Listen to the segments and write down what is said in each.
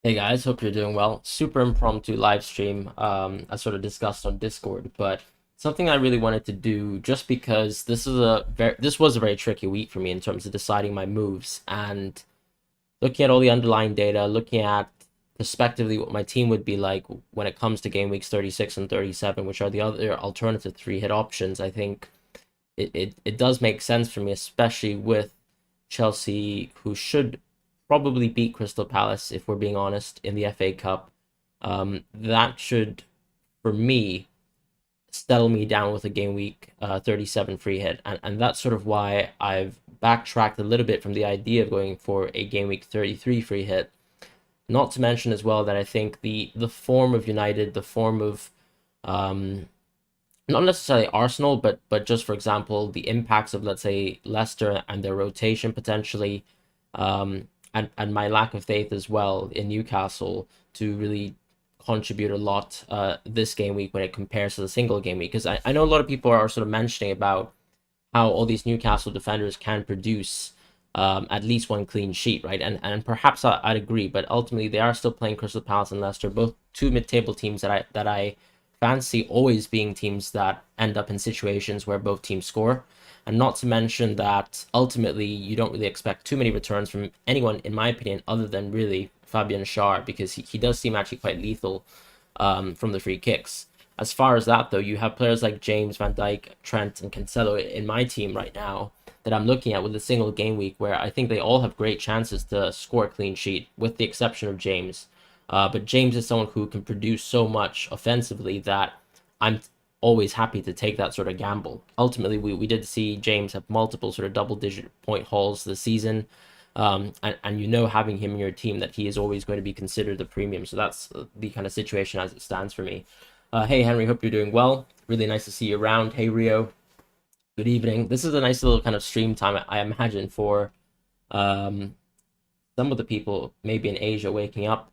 Hey guys, hope you're doing well. Super impromptu live stream, I sort of discussed on Discord, but something I really wanted to do just because this was a very tricky week for me in terms of deciding my moves and looking at all the underlying data, looking at prospectively what my team would be like when it comes to game weeks 36 and 37, which are the other alternative three hit options. I think it does make sense for me, especially with Chelsea, who should probably beat Crystal Palace, if we're being honest, in the FA Cup. That should, for me, settle me down with a game week 37 free hit. And that's sort of why I've backtracked a little bit from the idea of going for a game week 33 free hit. Not to mention as well that I think the form of United, the form of um, not necessarily Arsenal, but just for example, the impacts of, let's say, Leicester and their rotation potentially, and my lack of faith as well in Newcastle to really contribute a lot this game week when it compares to the single game week. Because I know a lot of people are sort of mentioning about how all these Newcastle defenders can produce at least one clean sheet, right? And perhaps I'd agree, but ultimately they are still playing Crystal Palace and Leicester, both two mid-table teams that I fancy always being teams that end up in situations where both teams score. And not to mention that ultimately you don't really expect too many returns from anyone, in my opinion, other than really Fabian Schär, because he does seem actually quite lethal from the free kicks. As far as that, though, you have players like James, Van Dijk, Trent, and Cancelo in my team right now that I'm looking at with a single game week where I think they all have great chances to score a clean sheet, with the exception of James. But James is someone who can produce so much offensively that I'm always happy to take that sort of gamble. Ultimately, we did see James have multiple sort of double digit point hauls this season. And you know, having him in your team, that he is always going to be considered the premium. So that's the kind of situation as it stands for me. Hey, Henry, hope you're doing well. Really nice to see you around. Hey, Rio, good evening. This is a nice little kind of stream time, I imagine, for um, some of the people maybe in Asia waking up.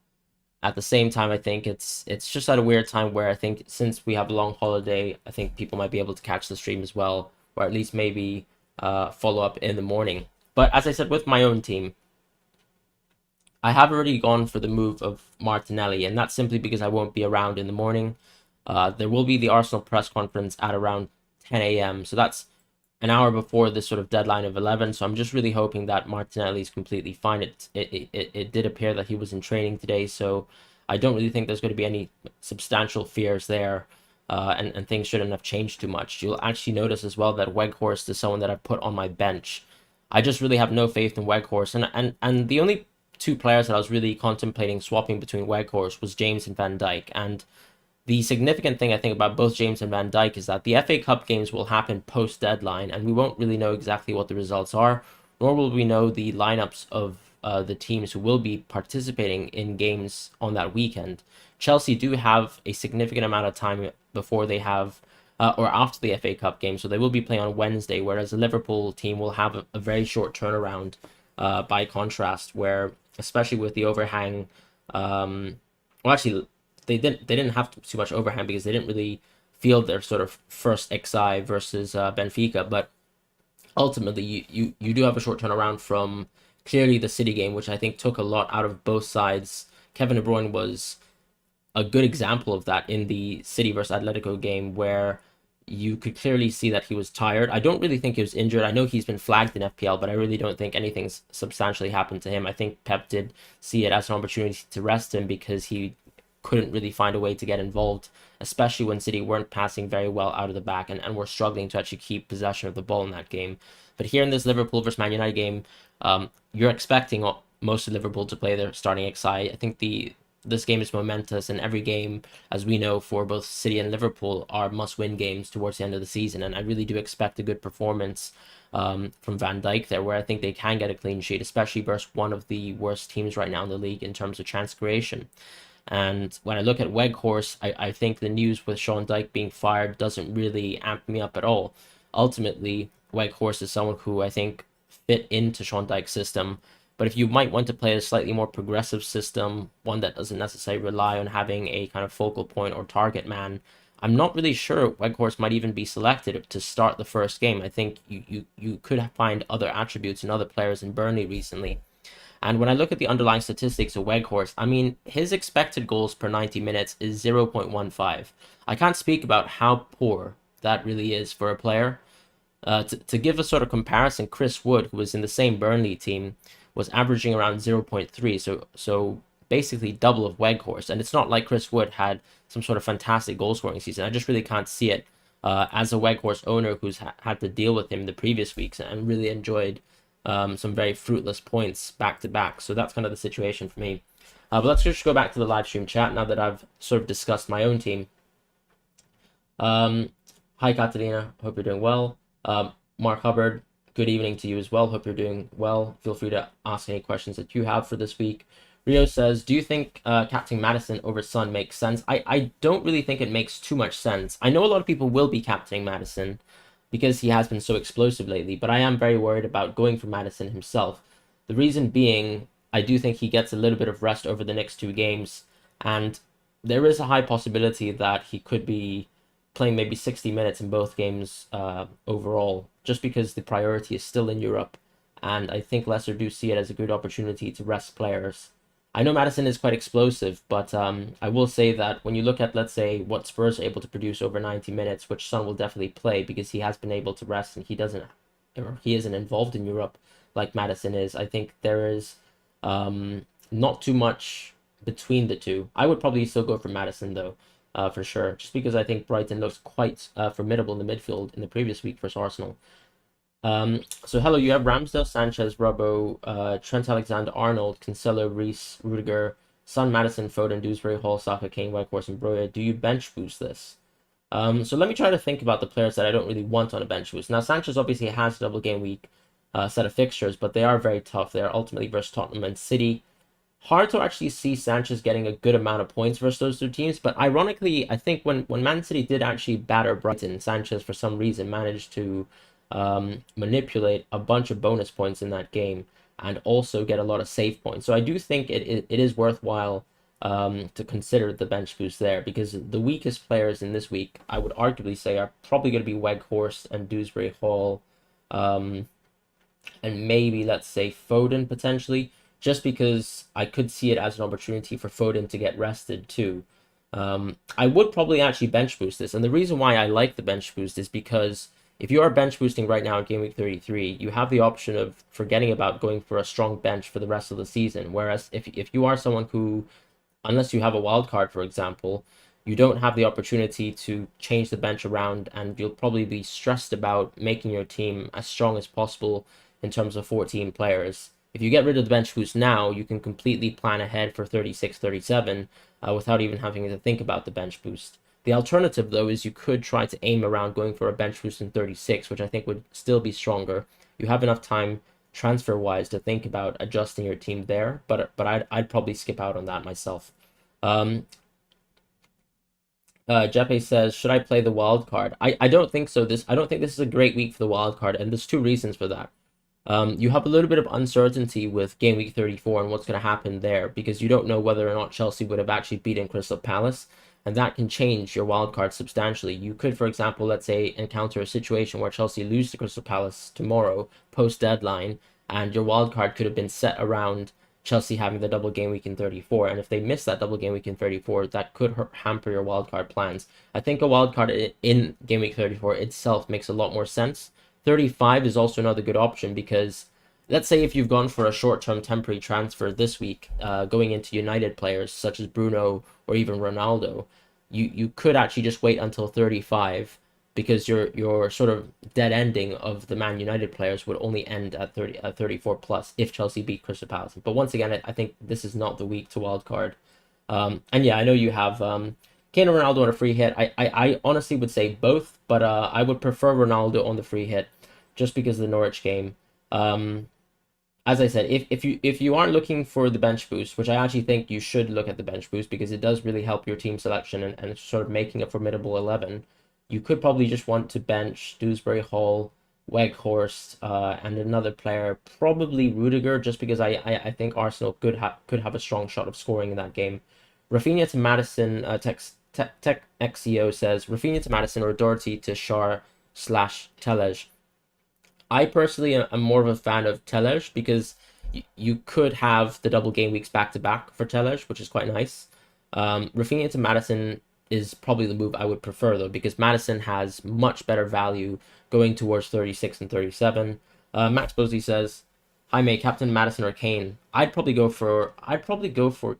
At the same time, I think it's just at a weird time where I think since we have a long holiday, I think people might be able to catch the stream as well, or at least maybe follow up in the morning. But as I said, with my own team, I have already gone for the move of Martinelli, and that's simply because I won't be around in the morning. There will be the Arsenal press conference at around 10 a.m., so that's an hour before this sort of deadline of 11. So I'm just really hoping that Martinelli is completely fine. It did appear that he was in training today, so I don't really think there's going to be any substantial fears there. And things shouldn't have changed too much. You'll actually notice as well that Weghorst is someone that I put on my bench. I just really have no faith in Weghorst, and the only two players that I was really contemplating swapping between Weghorst was James and Van Dijk. And the significant thing I think about both James and Van Dijk is that the FA Cup games will happen post deadline, and we won't really know exactly what the results are, nor will we know the lineups of the teams who will be participating in games on that weekend. Chelsea do have a significant amount of time before they have, or after the FA Cup game, so they will be playing on Wednesday, whereas the Liverpool team will have a very short turnaround by contrast, where especially with the overhang, well, actually, they didn't have too much overhand because they didn't really field their sort of first XI versus Benfica. But ultimately, you do have a short turnaround from clearly the City game, which I think took a lot out of both sides. Kevin De Bruyne was a good example of that in the City versus Atletico game, where you could clearly see that he was tired. I don't really think he was injured. I know he's been flagged in FPL, but I really don't think anything's substantially happened to him. I think Pep did see it as an opportunity to rest him because he couldn't really find a way to get involved, especially when City weren't passing very well out of the back and were struggling to actually keep possession of the ball in that game. But here in this Liverpool versus Man United game, you're expecting most of Liverpool to play their starting XI. I think this game is momentous, and every game, as we know, for both City and Liverpool are must-win games towards the end of the season. And I really do expect a good performance from Van Dijk there, where I think they can get a clean sheet, especially versus one of the worst teams right now in the league in terms of chance creation. And when I look at Weghorst, I think the news with Sean Dyche being fired doesn't really amp me up at all. Ultimately, Weghorst is someone who I think fit into Sean Dyche's system. But if you might want to play a slightly more progressive system, one that doesn't necessarily rely on having a kind of focal point or target man, I'm not really sure Weghorst might even be selected to start the first game. I think you could find other attributes in other players in Burnley recently. And when I look at the underlying statistics of Weghorst, I mean, his expected goals per 90 minutes is 0.15. I can't speak about how poor that really is for a player. To give a sort of comparison, Chris Wood, who was in the same Burnley team, was averaging around 0.3. So basically double of Weghorst. And it's not like Chris Wood had some sort of fantastic goal scoring season. I just really can't see it as a Weghorst owner who's had to deal with him the previous weeks and really enjoyed some very fruitless points back to back. So that's kind of the situation for me. But let's just go back to the live stream chat now that I've sort of discussed my own team. Hi, Catalina. Hope you're doing well. Mark Hubbard, good evening to you as well. Hope you're doing well. Feel free to ask any questions that you have for this week. Rio says, do you think captaining Maddison over Son makes sense? I don't really think it makes too much sense. I know a lot of people will be captaining Maddison because he has been so explosive lately, but I am very worried about going for Maddison himself. The reason being, I do think he gets a little bit of rest over the next 2 games, and there is a high possibility that he could be playing maybe 60 minutes in both games overall, just because the priority is still in Europe, and I think Leicester do see it as a good opportunity to rest players. I know Maddison is quite explosive, but I will say that when you look at, let's say, what Spurs are able to produce over 90 minutes, which Son will definitely play because he has been able to rest and he isn't involved in Europe like Maddison is, I think there is not too much between the two. I would probably still go for Maddison, though, for sure, just because I think Brighton looks quite formidable in the midfield in the previous week versus Arsenal. So hello, you have Ramsdale, Sanchez, Robbo, Trent Alexander-Arnold, Cancelo, Reece, Rudiger, Son, Maddison, Foden, Dewsbury, Hall, Saka, Kane, Weghorst, and Broja. Do you bench boost this? So let me try to think about the players that I don't really want on a bench boost. Now, Sanchez obviously has a double game week set of fixtures, but they are very tough. They are ultimately versus Tottenham and City. Hard to actually see Sanchez getting a good amount of points versus those 2 teams, but ironically, I think when Man City did actually batter Brighton, Sanchez for some reason managed to manipulate a bunch of bonus points in that game and also get a lot of save points. So I do think it is worthwhile to consider the bench boost there, because the weakest players in this week, I would arguably say, are probably going to be Weghorst and Dewsbury Hall, and maybe, let's say, Foden potentially, just because I could see it as an opportunity for Foden to get rested too. I would probably actually bench boost this, and the reason why I like the bench boost is because if you are bench boosting right now in Game Week 33, you have the option of forgetting about going for a strong bench for the rest of the season. Whereas if you are someone who, unless you have a wild card, for example, you don't have the opportunity to change the bench around, and you'll probably be stressed about making your team as strong as possible in terms of 14 players. If you get rid of the bench boost now, you can completely plan ahead for 36, 37 without even having to think about the bench boost. The alternative, though, is you could try to aim around going for a bench boost in 36, which I think would still be stronger. You have enough time transfer-wise to think about adjusting your team there, but I'd probably skip out on that myself. Jeppe says, should I play the wild card? I don't think so. I don't think this is a great week for the wild card, and there's 2 reasons for that. You have a little bit of uncertainty with Game Week 34 and what's going to happen there, because you don't know whether or not Chelsea would have actually beaten Crystal Palace, and that can change your wildcard substantially. You could, for example, let's say, encounter a situation where Chelsea lose to Crystal Palace tomorrow, post-deadline, and your wildcard could have been set around Chelsea having the double game week in 34, and if they miss that double game week in 34, that could hamper your wildcard plans. I think a wildcard in Game Week 34 itself makes a lot more sense. 35 is also another good option because, let's say if you've gone for a short-term temporary transfer this week, going into United players such as Bruno or even Ronaldo, you could actually just wait until 35 because your sort of dead ending of the Man United players would only end at 34 plus if Chelsea beat Crystal Palace. But once again, I think this is not the week to wildcard. And yeah, I know you have Kane or Ronaldo on a free hit. I honestly would say both, but I would prefer Ronaldo on the free hit just because of the Norwich game. As I said, if you aren't looking for the bench boost, which I actually think you should look at the bench boost because it does really help your team selection and sort of making a formidable 11, you could probably just want to bench Dewsbury Hall, Weghorst, and another player, probably Rudiger, just because I think Arsenal could have a strong shot of scoring in that game. Rafinha to Maddison, Tech XEO says, Rafinha to Maddison or Doherty to Schär/Telej. I personally am more of a fan of Telej because you could have the double game weeks back to back for Telej, which is quite nice. Rafinha to Madison is probably the move I would prefer though, because Madison has much better value going towards 36 and 37. Max Bosley says, "Hi, May, Captain Madison or Kane? I'd probably go for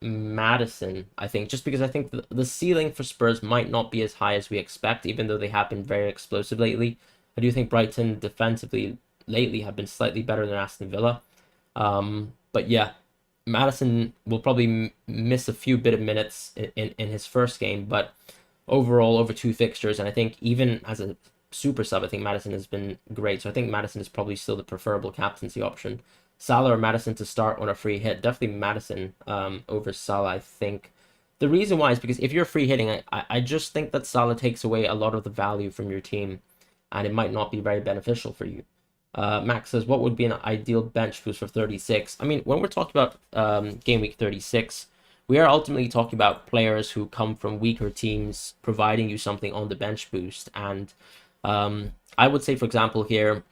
Madison, I think, just because I think the ceiling for Spurs might not be as high as we expect, even though they have been very explosive lately. I do think Brighton defensively lately have been slightly better than Aston Villa. But yeah, Madison will probably miss a few bit of minutes in his first game, but overall over two fixtures, and I think even as a super sub, I think Madison has been great. So I think Madison is probably still the preferable captaincy option. Salah or Madison to start on a free hit. Definitely Madison over Salah, I think. The reason why is because if you're free hitting, I just think that Salah takes away a lot of the value from your team, and it might not be very beneficial for you. Max says, what would be an ideal bench boost for 36? I mean, when we're talking about game week 36, we are ultimately talking about players who come from weaker teams providing you something on the bench boost. And I would say, for example, here,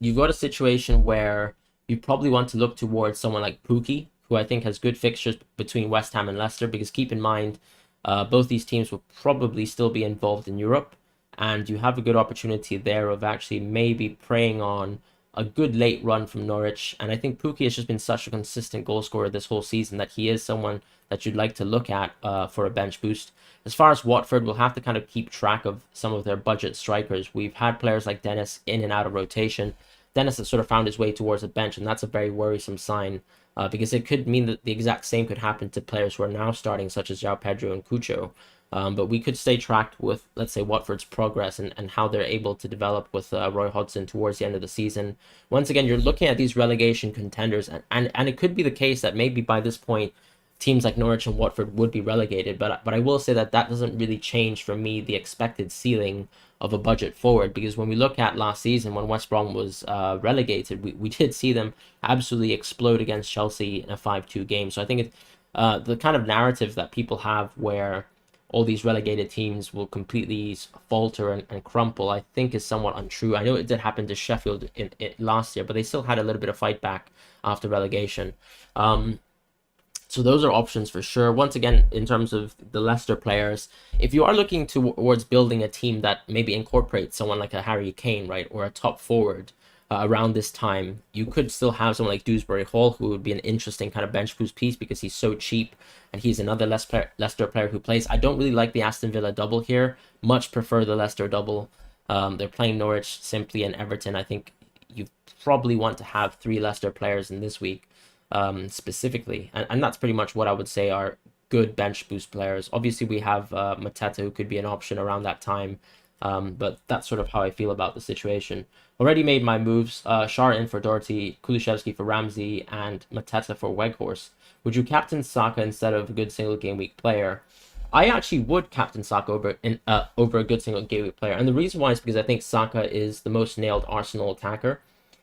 you've got a situation where you probably want to look towards someone like Pookie, who I think has good fixtures between West Ham and Leicester, because keep in mind, both these teams will probably still be involved in Europe, and you have a good opportunity there of actually maybe preying on a good late run from Norwich. And I think Pookie has just been such a consistent goal scorer this whole season that he is someone that you'd like to look at for a bench boost. As far as Watford, we'll have to kind of keep track of some of their budget strikers. We've had players like Dennis in and out of rotation. Dennis has sort of found his way towards the bench, and that's a very worrisome sign because it could mean that the exact same could happen to players who are now starting, such as João Pedro and Cucho. But we could stay tracked with, let's say, Watford's progress and how they're able to develop with Roy Hodgson towards the end of the season. Once again, you're looking at these relegation contenders, and it could be the case that maybe by this point, teams like Norwich and Watford would be relegated. But I will say that doesn't really change for me the expected ceiling of a budget forward, because when we look at last season when West Brom was relegated, we did see them absolutely explode against Chelsea in a 5-2 game. So I think it's the kind of narrative that people have where all these relegated teams will completely falter and crumple, I think is somewhat untrue. I know it did happen to Sheffield in last year, but they still had a little bit of fight back after relegation. So those are options for sure. Once again, in terms of the Leicester players, if you are looking towards building a team that maybe incorporates someone like a Harry Kane, right, or a top forward around this time, you could still have someone like Dewsbury Hall, who would be an interesting kind of bench boost piece because he's so cheap, and he's another Leicester player who plays. I don't really like the Aston Villa double here. Much prefer the Leicester double. They're playing Norwich simply and Everton. I think you probably want to have 3 Leicester players in this week. Specifically, and that's pretty much what I would say are good bench boost players. Obviously, we have Mateta, who could be an option around that time, but that's sort of how I feel about the situation. Already made my moves. Schär in for Doherty, Kulusevski for Ramsey, and Mateta for Weghorst. Would you captain Saka instead of a good single game week player? I actually would captain Saka over a good single game week player, and the reason why is because I think Saka is the most nailed Arsenal attacker.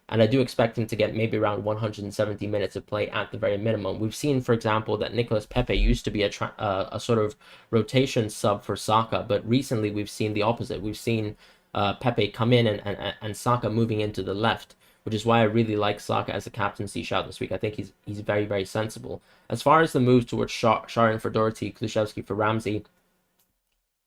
And I do expect him to get maybe around 170 minutes of play at the very minimum. We've seen, for example, that Nicolas Pepe used to be a sort of rotation sub for Saka, but recently we've seen the opposite. We've seen Pepe come in and Saka moving into the left, which is why I really like Saka as a captaincy shout this week. I think he's very, very sensible. As far as the moves towards Schär for Doherty, Kulusevski for Ramsey,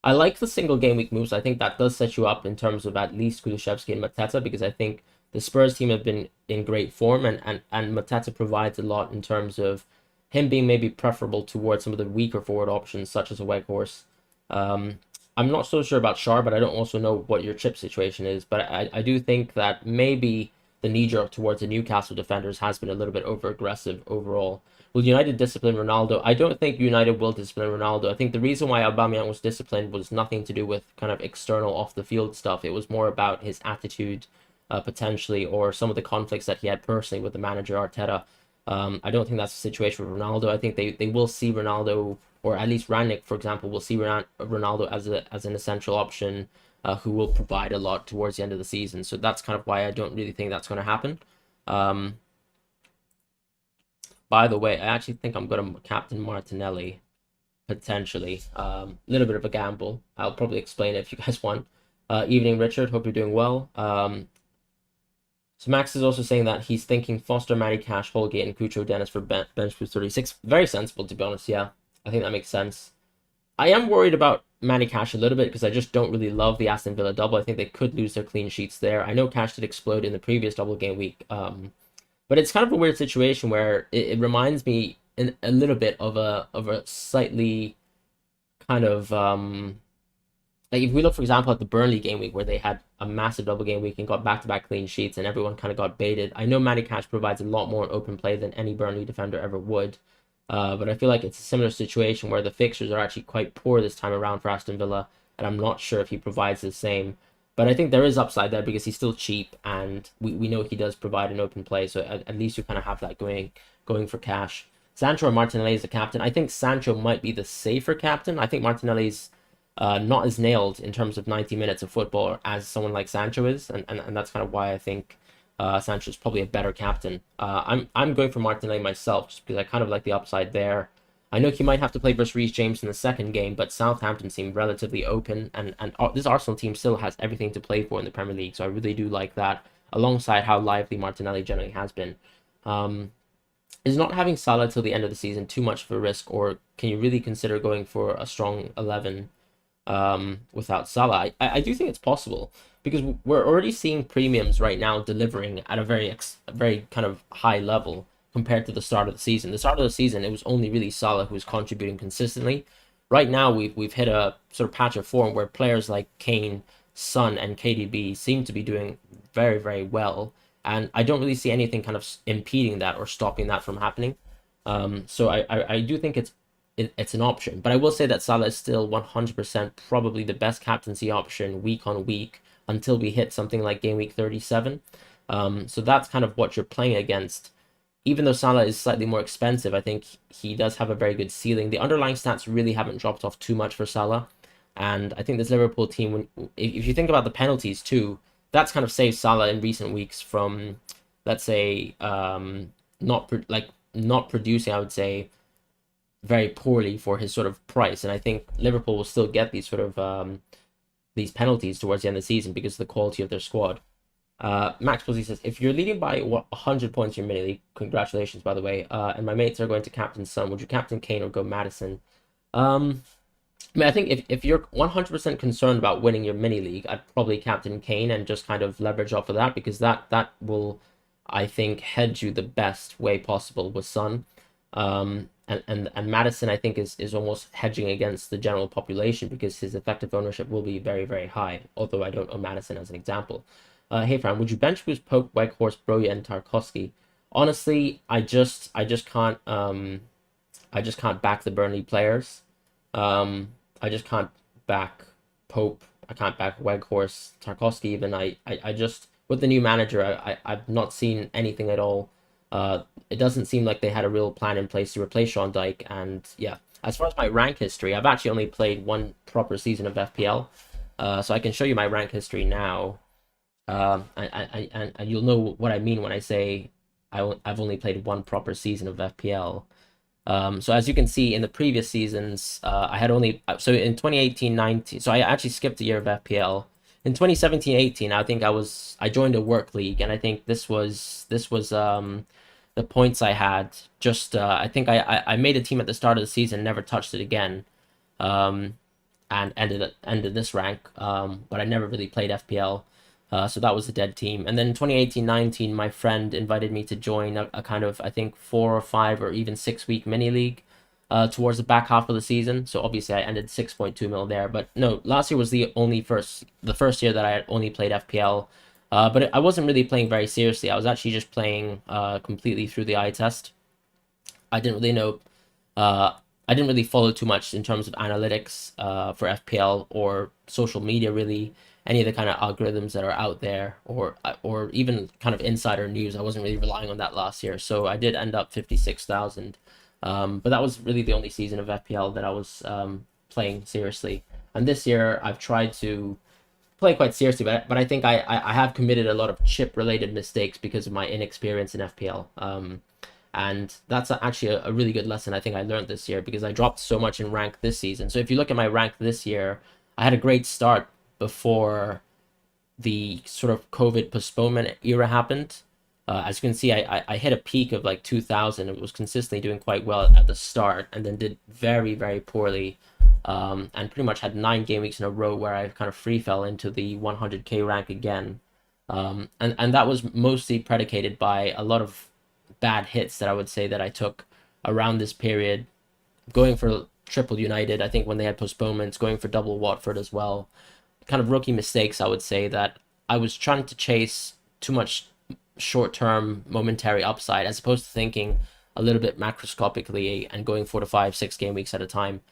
I like the single game week moves. I think that does set you up in terms of at least Kulusevski and Mateta, because I think the Spurs team have been in great form, and Mateta provides a lot in terms of him being maybe preferable towards some of the weaker forward options, such as a Weghorst. I'm not so sure about Schär, but I don't also know what your chip situation is. But I do think that maybe the knee-jerk towards the Newcastle defenders has been a little bit over-aggressive overall. Will United discipline Ronaldo? I don't think United will discipline Ronaldo. I think the reason why Aubameyang was disciplined was nothing to do with kind of external off-the-field stuff. It was more about his attitude, potentially, or some of the conflicts that he had personally with the manager Arteta. I don't think that's the situation with Ronaldo. I think they will see Ronaldo, or at least Rangnick, for example, will see Ronaldo as an essential option who will provide a lot towards the end of the season. So that's kind of why I don't really think that's going to happen. By the way, I actually think I'm going to captain Martinelli, potentially. Little bit of a gamble. I'll probably explain it if you guys want. Evening, Richard. Hope you're doing well. So Max is also saying that he's thinking Foster, Matty Cash, Holgate, and Cucho Dennis for bench boost 36. Very sensible, to be honest. Yeah, I think that makes sense. I am worried about Matty Cash a little bit because I just don't really love the Aston Villa double. I think they could lose their clean sheets there. I know Cash did explode in the previous double game week, but it's kind of a weird situation where it reminds me a little bit of a slightly kind of like if we look, for example, at the Burnley game week where they had a massive double game week and got back-to-back clean sheets and everyone kind of got baited. I know Matty Cash provides a lot more open play than any Burnley defender ever would. But I feel like it's a similar situation where the fixtures are actually quite poor this time around for Aston Villa, and I'm not sure if he provides the same. But I think there is upside there because he's still cheap, and we know he does provide an open play, so at least you kind of have that going for Cash. Sancho or Martinelli is the captain. I think Sancho might be the safer captain. I think Martinelli's not as nailed in terms of 90 minutes of football as someone like Sancho is, and that's kind of why I think Sancho is probably a better captain. I'm going for Martinelli myself just because I kind of like the upside there. I know he might have to play versus Reece James in the second game, but Southampton seem relatively open, and this Arsenal team still has everything to play for in the Premier League, so I really do like that, alongside how lively Martinelli generally has been. Is not having Salah till the end of the season too much of a risk, or can you really consider going for a strong 11 without Salah? I do think it's possible because we're already seeing premiums right now delivering at a very kind of high level compared to the start of the season. The start of the season, it was only really Salah who was contributing consistently. Right now, we've hit a sort of patch of form where players like Kane, Son, and KDB seem to be doing very, very well, and I don't really see anything kind of impeding that or stopping that from happening. So I do think it's an option, but I will say that Salah is still 100% probably the best captaincy option week on week until we hit something like game week 37. So that's kind of what you're playing against. Even though Salah is slightly more expensive, I think he does have a very good ceiling. The underlying stats really haven't dropped off too much for Salah, and I think this Liverpool team, if you think about the penalties too, that's kind of saved Salah in recent weeks from, let's say, not producing, I would say, very poorly for his sort of price. And I think Liverpool will still get these sort of these penalties towards the end of the season because of the quality of their squad. Max Posey says, if you're leading by 100 points in your mini league, congratulations, by the way, and my mates are going to captain Son, would you captain Kane or go Maddison? I mean, I think if you're 100% concerned about winning your mini league, I'd probably captain Kane and just kind of leverage off of that, because that will, I think, hedge you the best way possible with Son. And Maddison, I think, is almost hedging against the general population because his effective ownership will be very, very high, although I don't know Maddison as an example. Hey Fran, would you bench boost Pope, Weghorst, Broja, and Tarkowski? Honestly, I just can't back the Burnley players. I just can't back Pope. I can't back Weghorst, Tarkowski even. I just, with the new manager, I've not seen anything at all. It doesn't seem like they had a real plan in place to replace Sean Dyche. And yeah, as far as my rank history, I've actually only played one proper season of FPL. So I can show you my rank history now. And you'll know what I mean when I say I've only played one proper season of FPL. So as you can see in the previous seasons, I had only, so in 2018-19, so I actually skipped a year of FPL. In 2017-18, I think I joined a work league, and I think this was the points I had. Just I think I made a team at the start of the season, never touched it again, and ended this rank. But I never really played FPL. So that was a dead team. And then in 2018-19, my friend invited me to join a kind of, I think, 4 or 5 or even 6 week mini league towards the back half of the season. So obviously I ended 6.2 mil there. But no, last year was the first year that I had only played FPL. But I wasn't really playing very seriously. I was actually just playing completely through the eye test. I didn't really know. I didn't really follow too much in terms of analytics for FPL or social media, really. Any of the kind of algorithms that are out there, or even kind of insider news. I wasn't really relying on that last year, so I did end up 56,000. But that was really the only season of FPL that I was playing seriously. And this year I've tried to play quite seriously, but I think I have committed a lot of chip related mistakes because of my inexperience in FPL. And that's actually a really good lesson I think I learned this year, because I dropped so much in rank this season. So if you look at my rank this year, I had a great start before the sort of COVID postponement era happened. As you can see, I hit a peak of like 2,000. It was consistently doing quite well at the start, and then did very, very poorly. And pretty much had 9 game weeks in a row where I kind of free fell into the 100k rank again. And that was mostly predicated by a lot of bad hits that I would say that I took around this period, going for triple United, I think when they had postponements, going for double Watford as well. Kind of rookie mistakes, I would say, that I was trying to chase too much short-term momentary upside as opposed to thinking a little bit macroscopically and going 4 to 5, 6 game weeks at a time,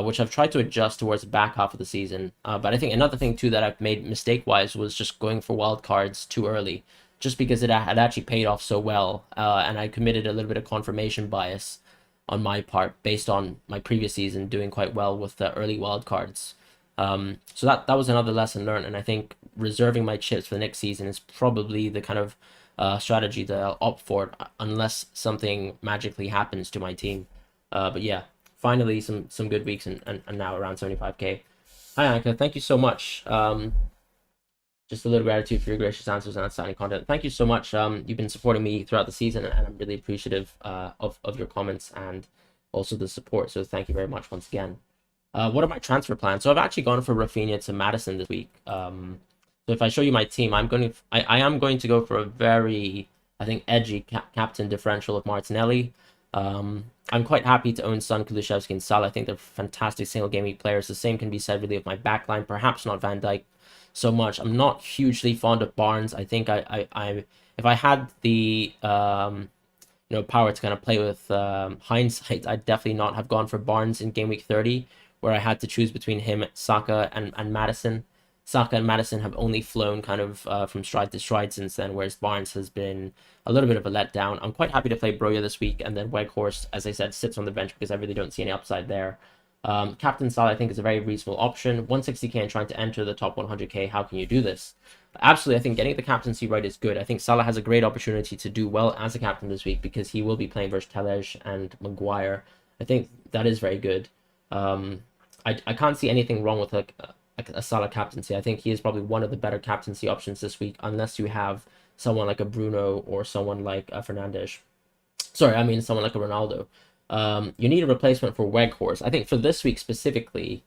which I've tried to adjust towards the back half of the season. But I think another thing too that I've made mistake-wise was just going for wild cards too early, just because it had actually paid off so well, and I committed a little bit of confirmation bias on my part based on my previous season doing quite well with the early wild cards. So that was another lesson learned, and I think reserving my chips for the next season is probably the kind of strategy that I'll opt for unless something magically happens to my team. But yeah, finally some good weeks and now around 75k. Hi Anka, thank you so much. Just a little gratitude for your gracious answers and outstanding content. Thank you so much. You've been supporting me throughout the season, and I'm really appreciative of your comments and also the support. So thank you very much once again. What are my transfer plans? So I've actually gone for Rafinha to Maddison this week. So if I show you my team, I am going to go for a very, I think, edgy captain differential of Martinelli. I'm quite happy to own Son, Kulusevski, and Salah. I think they're fantastic single game week players. The same can be said really of my backline. Perhaps not Van Dijk so much. I'm not hugely fond of Barnes. I think I if I had the power to kind of play with hindsight, I'd definitely not have gone for Barnes in game week 30, where I had to choose between him, Saka, and Maddison. Saka and Maddison have only flown kind of from stride to stride since then, whereas Barnes has been a little bit of a letdown. I'm quite happy to play Broja this week, and then Weghorst, as I said, sits on the bench because I really don't see any upside there. Captain Salah, I think, is a very reasonable option. 160k and trying to enter the top 100k, how can you do this? Absolutely, I think getting the captaincy right is good. I think Salah has a great opportunity to do well as a captain this week because he will be playing versus Telej and Maguire. I think that is very good. I can't see anything wrong with a Salah captaincy. I think he is probably one of the better captaincy options this week, unless you have someone like a Bruno or someone like a Fernandes. Sorry, I mean someone like a Ronaldo. You need a replacement for Weghorst. I think for this week specifically,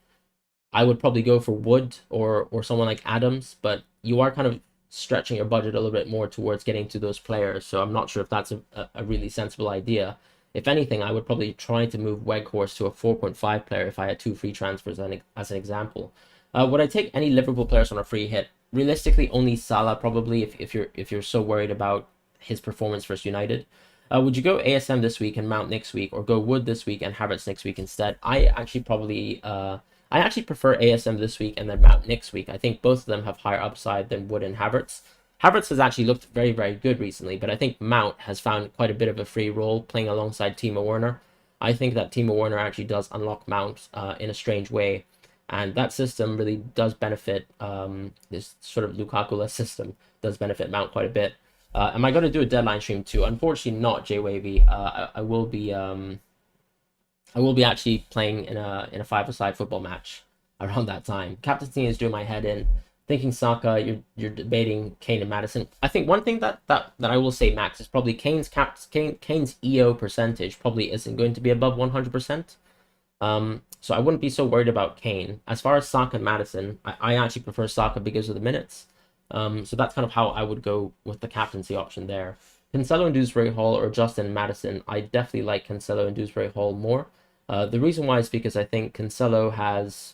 I would probably go for Wood or someone like Adams, but you are kind of stretching your budget a little bit more towards getting to those players, so I'm not sure if that's a really sensible idea. If anything, I would probably try to move Weghorst to a 4.5 player if I had 2 free transfers as an example. Would I take any Liverpool players on a free hit? Realistically, only Salah probably if you're so worried about his performance versus United. Would you go ASM this week and Mount next week, or go Wood this week and Havertz next week instead? I actually prefer ASM this week and then Mount next week. I think both of them have higher upside than Wood and Havertz. Havertz has actually looked very, very good recently, but I think Mount has found quite a bit of a free role playing alongside Timo Werner. I think that Timo Werner actually does unlock Mount in a strange way, and that system really does benefit, this sort of Lukaku-less system does benefit Mount quite a bit. Am I going to do a deadline stream too? Unfortunately not, J-Wavy. I will be actually playing in a 5-a-side football match around that time. Captaincy is doing my head in. Thinking Saka, you're debating Kane and Maddison. I think one thing that I will say, Max, is probably Kane's EO percentage probably isn't going to be above 100%. So I wouldn't be so worried about Kane. As far as Saka and Maddison, I actually prefer Saka because of the minutes. So that's kind of how I would go with the captaincy option there. Cancelo and Dewsbury Hall or Justin and Maddison, I definitely like Cancelo and Dewsbury Hall more. The reason why is because I think Cancelo has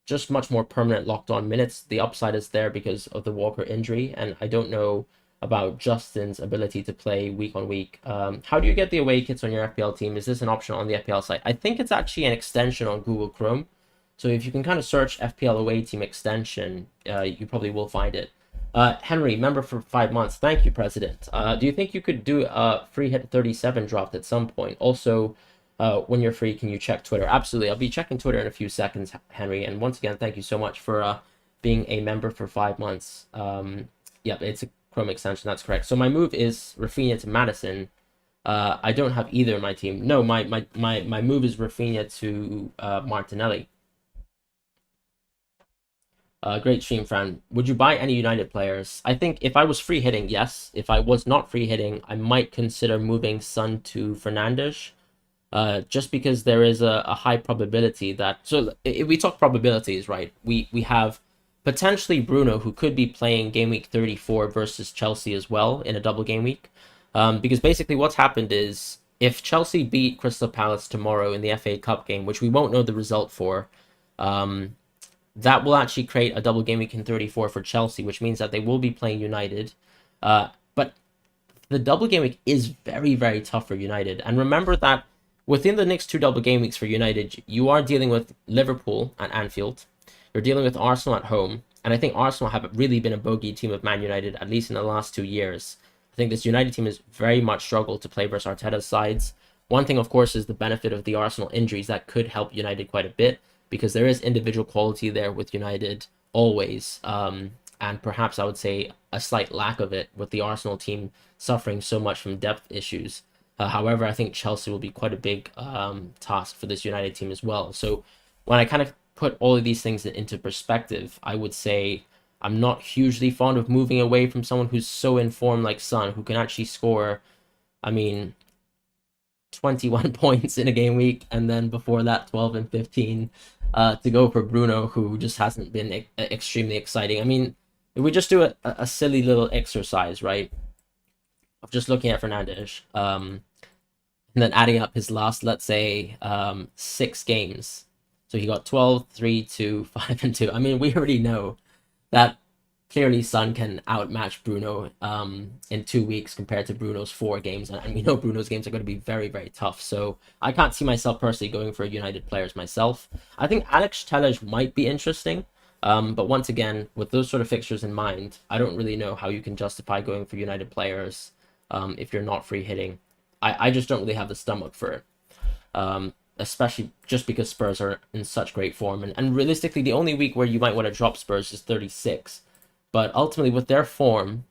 just much more permanent locked on minutes. The upside is there because of the Walker injury, and I don't know about Justin's ability to play week on week. How do you get the away kits on your FPL team? Is this an option on the FPL site? I think it's actually an extension on Google Chrome. So if you can kind of search FPL away team extension, you probably will find it. Henry, member for 5 months. Thank you, President. Do you think you could do a free hit 37 draft at some point? Also, when you're free, can you check Twitter? Absolutely. I'll be checking Twitter in a few seconds, Henry. And once again, thank you so much for being a member for 5 months. Yep, it's a Chrome extension. That's correct. So my move is Rafinha to Maddison. I don't have either in my team. No, my move is Rafinha to Martinelli. Great stream, Fran. Would you buy any United players? I think if I was free hitting, yes. If I was not free hitting, I might consider moving Son to Fernandes. Just because there is a high probability that, so if we talk probabilities, right? We have potentially Bruno, who could be playing game week 34 versus Chelsea as well in a double game week. Because basically what's happened is if Chelsea beat Crystal Palace tomorrow in the FA Cup game, which we won't know the result for, um, that will actually create a double game week in 34 for Chelsea, which means that they will be playing United. But the double game week is very, very tough for United. And remember that within the next two double game weeks for United, you are dealing with Liverpool at Anfield. You're dealing with Arsenal at home. And I think Arsenal have really been a bogey team of Man United, at least in the last 2 years. I think this United team has very much struggled to play versus Arteta's sides. One thing, of course, is the benefit of the Arsenal injuries that could help United quite a bit, because there is individual quality there with United always. And perhaps I would say a slight lack of it with the Arsenal team suffering so much from depth issues. However, I think Chelsea will be quite a big task for this United team as well. So when I kind of put all of these things into perspective, I would say I'm not hugely fond of moving away from someone who's so informed like Son, who can actually score, I mean, 21 points in a game week, and then before that 12 and 15, to go for Bruno, who just hasn't been extremely exciting. I mean, if we just do a silly little exercise, right, of just looking at Fernandes, and then adding up his last, let's say, 6 games. So he got 12, 3, 2, 5, and 2. I mean, we already know that clearly Son can outmatch Bruno in 2 weeks compared to Bruno's 4 games. And we know Bruno's games are going to be very, very tough. So I can't see myself personally going for United players myself. I think Alex Telles might be interesting. But once again, with those sort of fixtures in mind, I don't really know how you can justify going for United players if you're not free hitting. I just don't really have the stomach for it. Especially just because Spurs are in such great form. And realistically, the only week where you might want to drop Spurs is 36. But ultimately, with their form,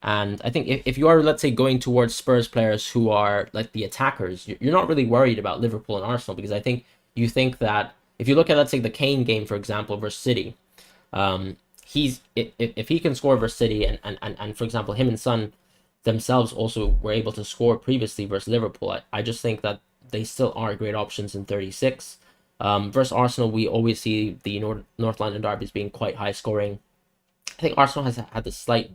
and I think if you are, let's say, going towards Spurs players who are like the attackers, you're not really worried about Liverpool and Arsenal, because I think you think that if you look at, let's say, the Kane game, for example, versus City, if he can score versus City, and for example, him and Son themselves also were able to score previously versus Liverpool, I just think that they still are great options in 36. Versus Arsenal, we always see the North London derbies being quite high scoring. I think Arsenal has had a slight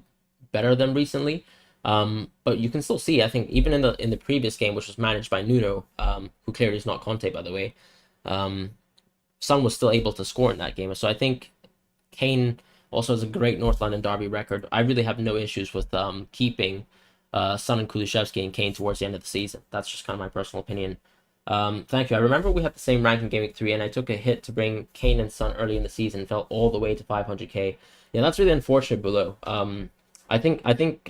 better than recently, but you can still see, I think, even in the previous game, which was managed by Nuno, who clearly is not Conte, by the way, Son was still able to score in that game. So I think Kane also has a great North London derby record. I really have no issues with keeping Son and Kulusevski and Kane towards the end of the season. That's just kind of my personal opinion. Thank you. I remember we had the same rank in Game Week 3, and I took a hit to bring Kane and Son early in the season, fell all the way to 500k. Yeah, that's really unfortunate, below. I think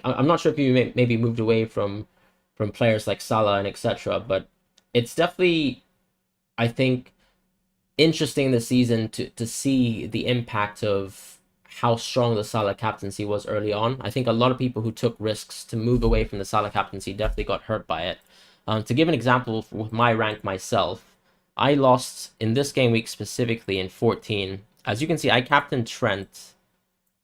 I'm not sure if you maybe moved away from players like Salah and etc., but it's definitely, I think, interesting this season to see the impact of how strong the Salah captaincy was early on. I think a lot of people who took risks to move away from the Salah captaincy definitely got hurt by it. To give an example with my rank myself, I lost in this game week specifically in 14. As you can see, I captained Trent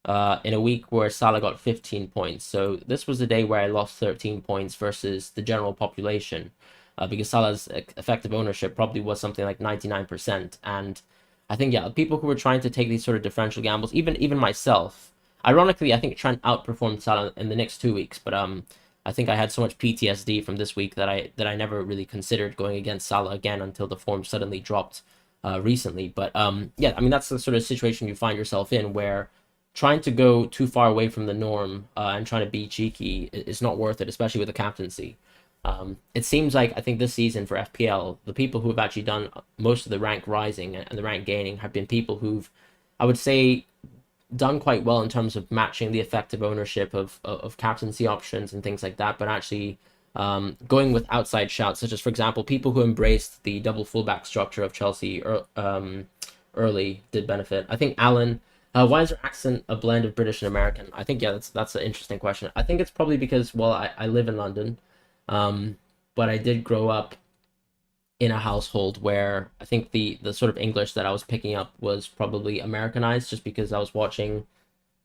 in a week where Salah got 15 points. So this was the day where I lost 13 points versus the general population, because Salah's effective ownership probably was something like 99%. And I think, yeah, people who were trying to take these sort of differential gambles, even myself, ironically, I think Trent outperformed Salah in the next 2 weeks, but I think I had so much PTSD from this week that I never really considered going against Salah again until the form suddenly dropped recently. But yeah, I mean, that's the sort of situation you find yourself in, where trying to go too far away from the norm and trying to be cheeky is not worth it, especially with the captaincy. It seems like, I think this season for FPL, the people who have actually done most of the rank rising and the rank gaining have been people who've, I would say, done quite well in terms of matching the effective ownership of captaincy options and things like that, but actually going with outside shouts, such as, for example, people who embraced the double fullback structure of Chelsea early did benefit. I think Alan, why is your accent a blend of British and American? I think, yeah, that's an interesting question. I think it's probably because, well, I live in London, but I did grow up in a household where I think the sort of English that I was picking up was probably Americanized, just because I was watching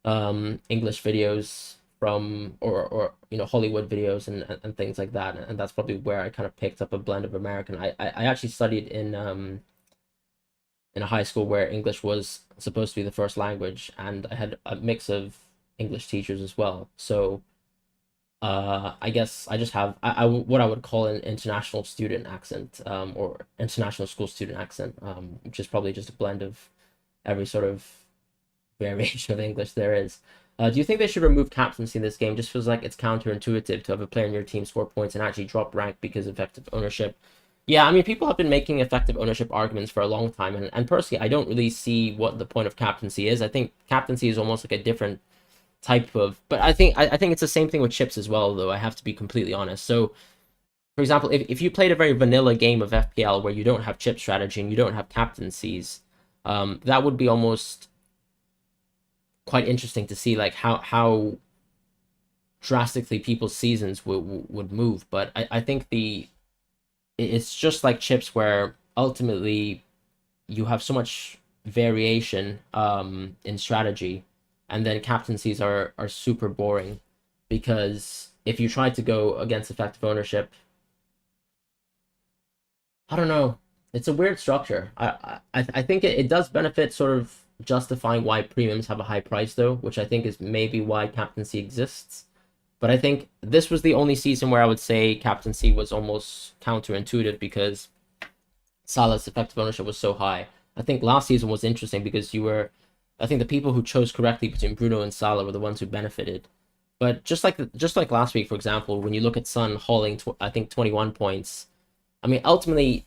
English videos from, or Hollywood videos and things like that, and that's probably where I kind of picked up a blend of American. I actually studied in a high school where English was supposed to be the first language, and I had a mix of English teachers as well. So I guess I just have what I would call an international student accent, or international school student accent, which is probably just a blend of every sort of variation of English there is. Do you think they should remove captaincy in this game? Just feels like it's counterintuitive to have a player in your team score points and actually drop rank because of effective ownership. Yeah, I mean, people have been making effective ownership arguments for a long time, and personally, I don't really see what the point of captaincy is. I think captaincy is almost like a different type of, but I think it's the same thing with chips as well, though I have to be completely honest. So, for example, if you played a very vanilla game of FPL where you don't have chip strategy and you don't have captaincies, that would be almost quite interesting to see, like how drastically people's seasons would move. But I think it's just like chips where ultimately you have so much variation in strategy, and then captaincies are super boring, because if you try to go against effective ownership, I don't know. It's a weird structure. I think it does benefit sort of justifying why premiums have a high price, though, which I think is maybe why captaincy exists. But I think this was the only season where I would say captaincy was almost counterintuitive, because Salah's effective ownership was so high. I think last season was interesting because I think the people who chose correctly between Bruno and Salah were the ones who benefited. But just like last week, for example, when you look at Son hauling, I think 21 points. I mean, ultimately,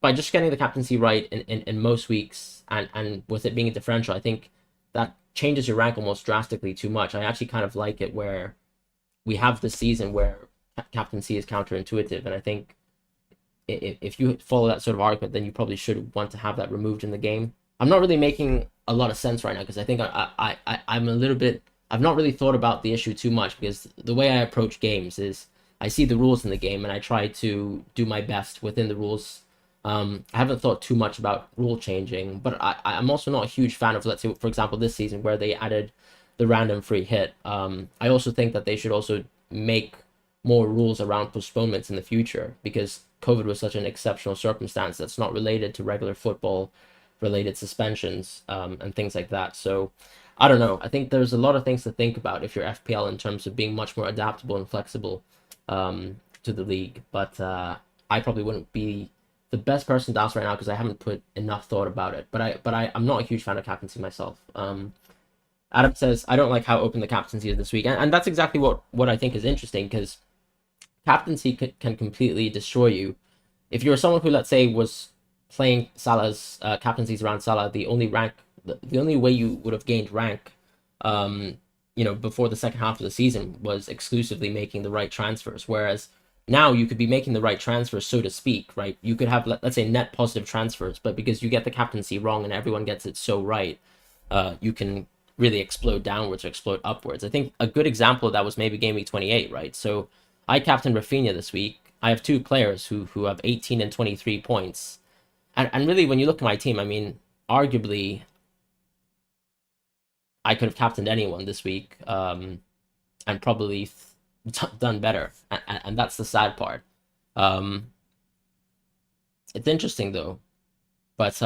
by just getting the captaincy right in most weeks, and with it being a differential, I think that changes your rank almost drastically too much. I actually kind of like it where we have this season where captaincy is counterintuitive, and I think if you follow that sort of argument, then you probably should want to have that removed in the game. I'm not really making a lot of sense right now, because I think I'm a little bit. I've not really thought about the issue too much, because the way I approach games is I see the rules in the game and I try to do my best within the rules. I haven't thought too much about rule changing, but I'm also not a huge fan of, let's say, for example, this season where they added the random free hit. I also think that they should also make more rules around postponements in the future, because COVID was such an exceptional circumstance that's not related to regular football related suspensions, and things like that. So I don't know. I think there's a lot of things to think about if you're FPL in terms of being much more adaptable and flexible to the league. But I probably wouldn't be the best person to ask right now, because I haven't put enough thought about it. But I'm not a huge fan of captaincy myself. Adam says, I don't like how open the captaincy is this week, and that's exactly what I think is interesting, because captaincy can completely destroy you. If you're someone who, let's say, was playing Salah's captaincies around Salah, the only way you would have gained rank, before the second half of the season, was exclusively making the right transfers. Whereas now you could be making the right transfers, so to speak, right? You could have, let's say, net positive transfers, but because you get the captaincy wrong and everyone gets it so right, you can really explode downwards or explode upwards. I think a good example of that was maybe game week 28, right? So I captained Rafinha this week. I have two players who have 18 and 23 points. And really, when you look at my team, I mean, arguably, I could have captained anyone this week, and probably done better. And that's the sad part. Um, it's interesting, though. But,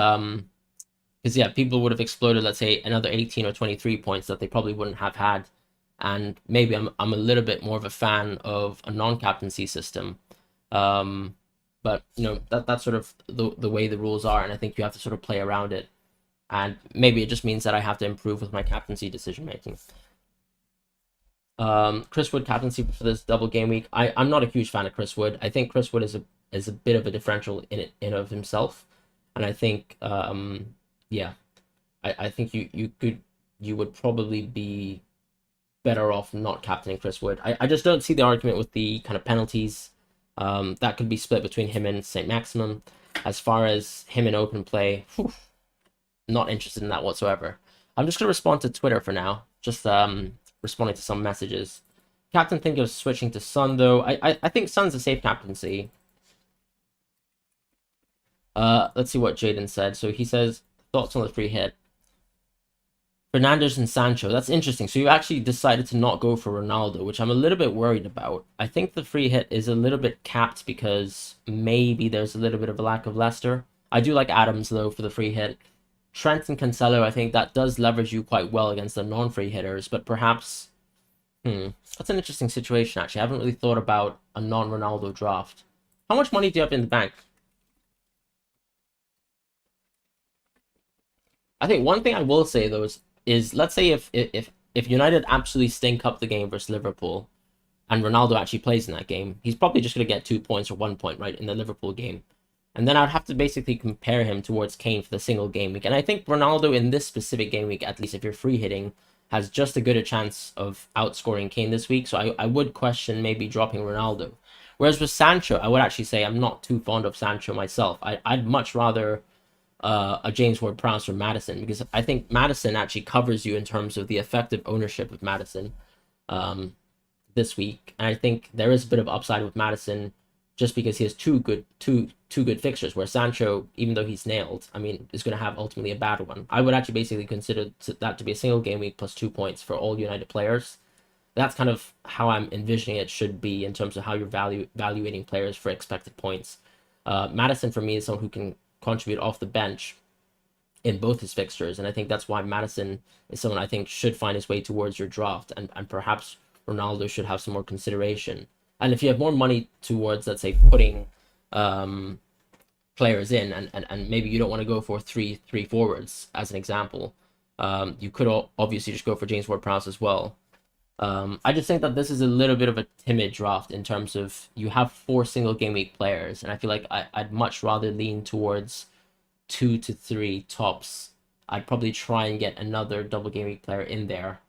because, yeah, people would have exploded, let's say, another 18 or 23 points that they probably wouldn't have had. And maybe I'm a little bit more of a fan of a non-captaincy system. Um, but that's sort of the way the rules are, and I think you have to sort of play around it. And maybe it just means that I have to improve with my captaincy decision making. Chris Wood captaincy for this double game week. I'm not a huge fan of Chris Wood. I think Chris Wood is a bit of a differential in of himself, and I think yeah, I think you would probably be better off not captaining Chris Wood. I just don't see the argument with the kind of penalties. That could be split between him and St. Maximum. As far as him in open play, not interested in that whatsoever. I'm just going to respond to Twitter for now. Just responding to some messages. Captain think of switching to Son, though. I think Son's a safe captaincy. Let's see what Jaden said. So he says, thoughts on the free hit. Fernandes and Sancho. That's interesting. So you actually decided to not go for Ronaldo, which I'm a little bit worried about. I think the free hit is a little bit capped because maybe there's a little bit of a lack of Leicester. I do like Adams though for the free hit. Trent and Cancelo, I think that does leverage you quite well against the non-free hitters, but perhaps that's an interesting situation actually. I haven't really thought about a non-Ronaldo draft. How much money do you have in the bank? I think one thing I will say though is let's say if United absolutely stink up the game versus Liverpool and Ronaldo actually plays in that game, he's probably just gonna get 2 points or 1 point, right, in the Liverpool game. And then I'd have to basically compare him towards Kane for the single game week. And I think Ronaldo in this specific game week, at least if you're free hitting, has just as good a chance of outscoring Kane this week. So I would question maybe dropping Ronaldo. Whereas with Sancho, I would actually say I'm not too fond of Sancho myself. I'd much rather a James Ward-Prowse or Maddison, because I think Maddison actually covers you in terms of the effective ownership of Maddison this week, and I think there is a bit of upside with Maddison just because he has two good fixtures. Where Sancho, even though he's nailed, I mean, is going to have ultimately a bad one. I would actually basically consider that to be a single game week plus 2 points for all United players. That's kind of how I'm envisioning it should be in terms of how you're valuating players for expected points. Maddison for me is someone who can contribute off the bench in both his fixtures, and I think that's why Maddison is someone I think should find his way towards your draft, and perhaps Ronaldo should have some more consideration. And if you have more money towards, let's say, putting players in, and maybe you don't want to go for three forwards as an example, you could obviously just go for James Ward-Prowse as well. I just think that this is a little bit of a timid draft in terms of you have 4 single game week players, and I feel like I'd much rather lean towards 2 to 3 tops. I'd probably try and get another double game week player in there,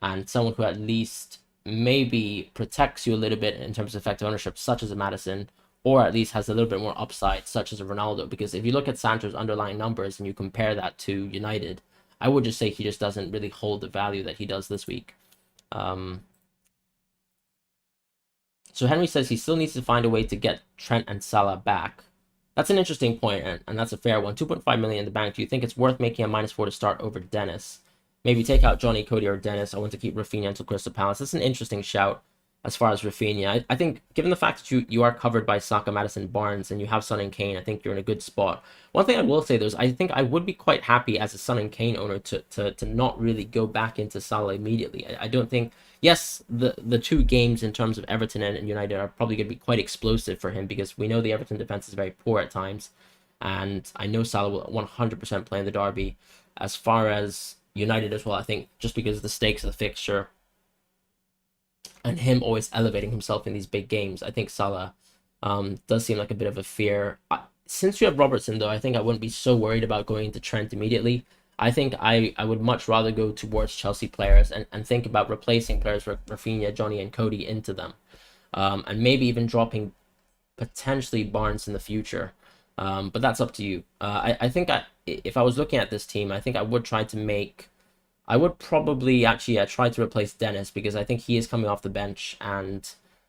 and someone who at least maybe protects you a little bit in terms of effective ownership, such as a Maddison, or at least has a little bit more upside, such as a Ronaldo. Because if you look at Sancho's underlying numbers and you compare that to United, I would just say he just doesn't really hold the value that he does this week. So Henry says he still needs to find a way to get Trent and Salah back. That's an interesting point, and that's a fair one. 2.5 million in the bank. Do you think it's worth making a -4 to start over Dennis? Maybe take out Johnny, Cody, or Dennis. I want to keep Rafinha until Crystal Palace. That's an interesting shout as far as Rafinha. I think given the fact that you are covered by Saka, Maddison, Barnes, and you have Son and Kane, I think you're in a good spot. One thing I will say, though, is I think I would be quite happy as a Son and Kane owner to not really go back into Salah immediately. I don't think... Yes, the 2 games in terms of Everton and United are probably going to be quite explosive for him, because we know the Everton defense is very poor at times, and I know Salah will 100% play in the derby. As far as United as well, I think just because of the stakes of the fixture and him always elevating himself in these big games, I think Salah does seem like a bit of a fear. Since you have Robertson, though, I think I wouldn't be so worried about going into Trent immediately. I think I would much rather go towards Chelsea players and think about replacing players like Rafinha, Johnny, and Cody into them. And maybe even dropping potentially Barnes in the future. But that's up to you. I think if I was looking at this team, I think I would try to make... I would probably actually try to replace Dennis, because I think he is coming off the bench, and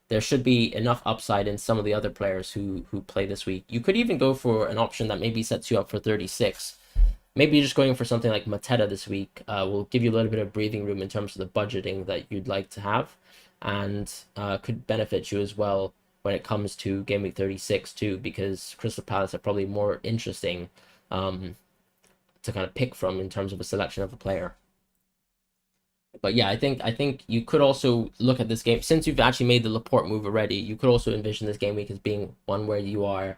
there should be enough upside in some of the other players who play this week. You could even go for an option that maybe sets you up for 36. Maybe just going for something like Mateta this week will give you a little bit of breathing room in terms of the budgeting that you'd like to have, and could benefit you as well when it comes to game week 36 too, because Crystal Palace are probably more interesting to kind of pick from in terms of a selection of a player. But yeah, I think you could also look at this game, since you've actually made the Laporte move already. You could also envision this game week as being one where you are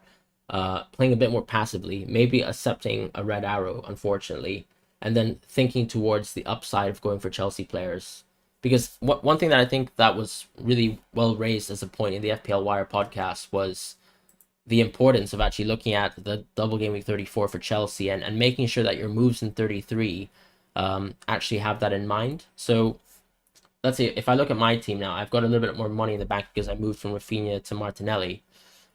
playing a bit more passively, maybe accepting a red arrow, unfortunately, and then thinking towards the upside of going for Chelsea players. Because one thing that I think that was really well raised as a point in the FPL Wire podcast was the importance of actually looking at the double game week 34 for Chelsea, and making sure that your moves in 33 actually have that in mind. So let's say if I look at my team now, I've got a little bit more money in the bank because I moved from Rafinha to Martinelli.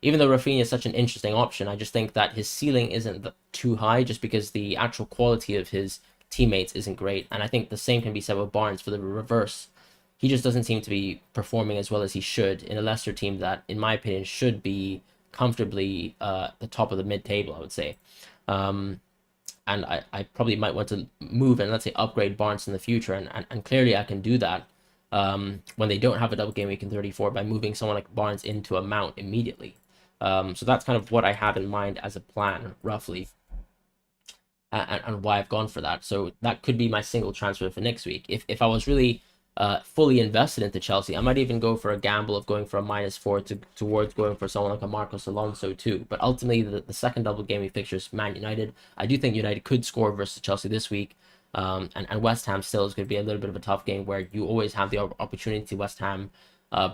Even though Rafinha is such an interesting option, I just think that his ceiling isn't too high, just because the actual quality of his teammates isn't great. And I think the same can be said with Barnes for the reverse. He just doesn't seem to be performing as well as he should in a Leicester team that, in my opinion, should be comfortably the top of the mid-table, I would say. And I probably might want to move and, let's say, upgrade Barnes in the future. And clearly I can do that when they don't have a double game week in 34 by moving someone like Barnes into a mount immediately. So that's kind of what I have in mind as a plan, roughly, and why I've gone for that. So that could be my single transfer for next week. If I was really fully invested into Chelsea, I might even go for a gamble of going for a -4 towards going for someone like a Marcos Alonso too. But ultimately, the second double game week fixture is Man United. I do think United could score versus Chelsea this week. And West Ham still is going to be a little bit of a tough game where you always have the opportunity to West Ham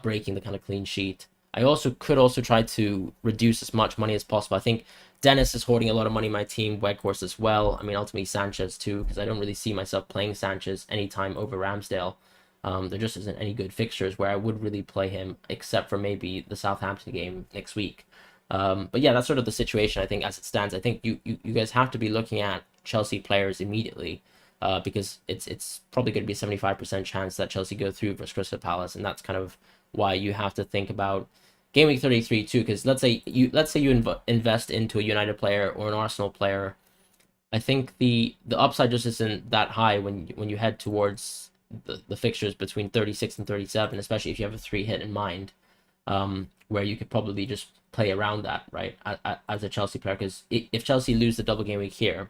breaking the kind of clean sheet. I could also try to reduce as much money as possible. I think Dennis is hoarding a lot of money in my team, Weghorst as well. I mean, ultimately Sanchez too, because I don't really see myself playing Sanchez anytime over Ramsdale. There just isn't any good fixtures where I would really play him, except for maybe the Southampton game next week. But yeah, that's sort of the situation, I think, as it stands. I think you guys have to be looking at Chelsea players immediately, because it's probably going to be a 75% chance that Chelsea go through versus Crystal Palace, and that's kind of why you have to think about game week 33 too. Because let's say you invest into a United player or an Arsenal player, I think the upside just isn't that high when you head towards the fixtures between 36 and 37, especially if you have a 3 hit in mind, where you could probably just play around that, right, as a Chelsea player. Because if Chelsea lose the double game week here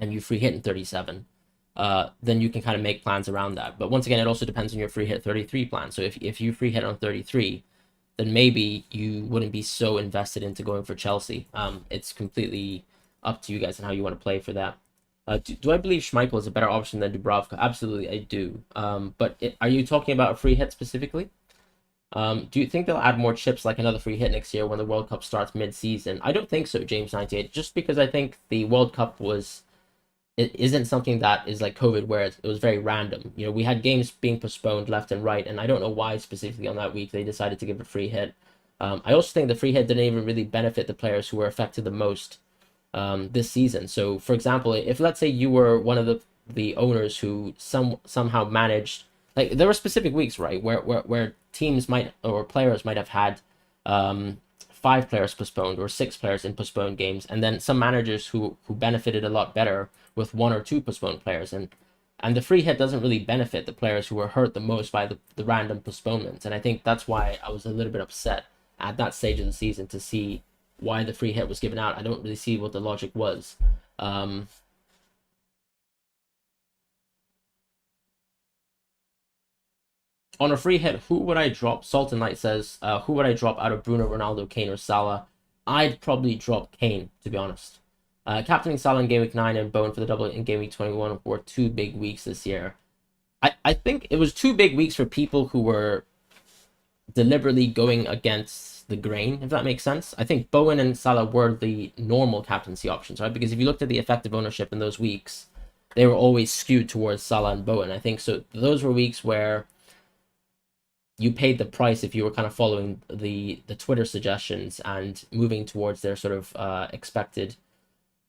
and you free hit in 37, then you can kind of make plans around that. But once again, it also depends on your free hit 33 plan. So if you free hit on 33, then maybe you wouldn't be so invested into going for Chelsea. It's completely up to you guys and how you want to play for that. Do I believe Schmeichel is a better option than Dubravka? Absolutely, I do. But are you talking about a free hit specifically? Do you think they'll add more chips, like another free hit next year when the World Cup starts mid-season? I don't think so, James98, just because I think the World Cup it isn't something that is like COVID, where it was very random. You know, we had games being postponed left and right, and I don't know why specifically on that week they decided to give a free hit. I also think the free hit didn't even really benefit the players who were affected the most this season. So, for example, if let's say you were one of the owners who somehow managed, like, there were specific weeks, right, where teams might, or players might have had 5 players postponed or 6 players in postponed games, and then some managers who benefited a lot better with 1 or 2 postponed players, and the free hit doesn't really benefit the players who were hurt the most by the random postponements. And I think that's why I was a little bit upset at that stage of the season to see why the free hit was given out. I don't really see what the logic was. On a free hit, who would I drop? Sultan Knight says, who would I drop out of Bruno, Ronaldo, Kane, or Salah? I'd probably drop Kane, to be honest. Captaining Salah in game week 9 and Bowen for the double in game week 21 were 2 big weeks this year. I think it was 2 big weeks for people who were deliberately going against the grain, if that makes sense. I think Bowen and Salah were the normal captaincy options, right? Because if you looked at the effective ownership in those weeks, they were always skewed towards Salah and Bowen. I think so. Those were weeks where you paid the price if you were kind of following the Twitter suggestions and moving towards their sort of expected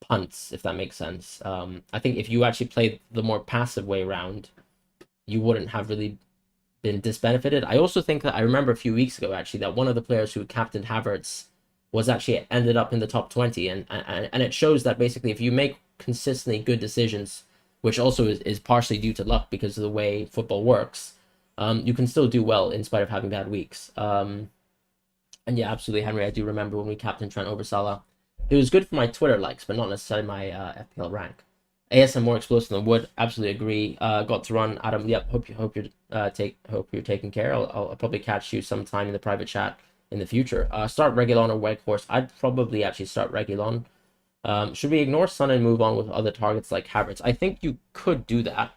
punts, if that makes sense. I think if you actually played the more passive way around, you wouldn't have really been disbenefited. I also think that I remember a few weeks ago actually that one of the players who captained Havertz was actually ended up in the top 20, and it shows that basically if you make consistently good decisions, which also is partially due to luck because of the way football works, you can still do well in spite of having bad weeks. And yeah, absolutely, Henry, I do remember when we captained Trent over Salah. It was good for my Twitter likes, but not necessarily my FPL rank. ASM more explosive than Wood. Absolutely agree. Got to run, Adam. Yep. Hope you're taking care. I'll probably catch you sometime in the private chat in the future. Start Reguilon or Weghorst. I'd probably actually start Reguilon. Should we ignore Son and move on with other targets like Havertz? I think you could do that.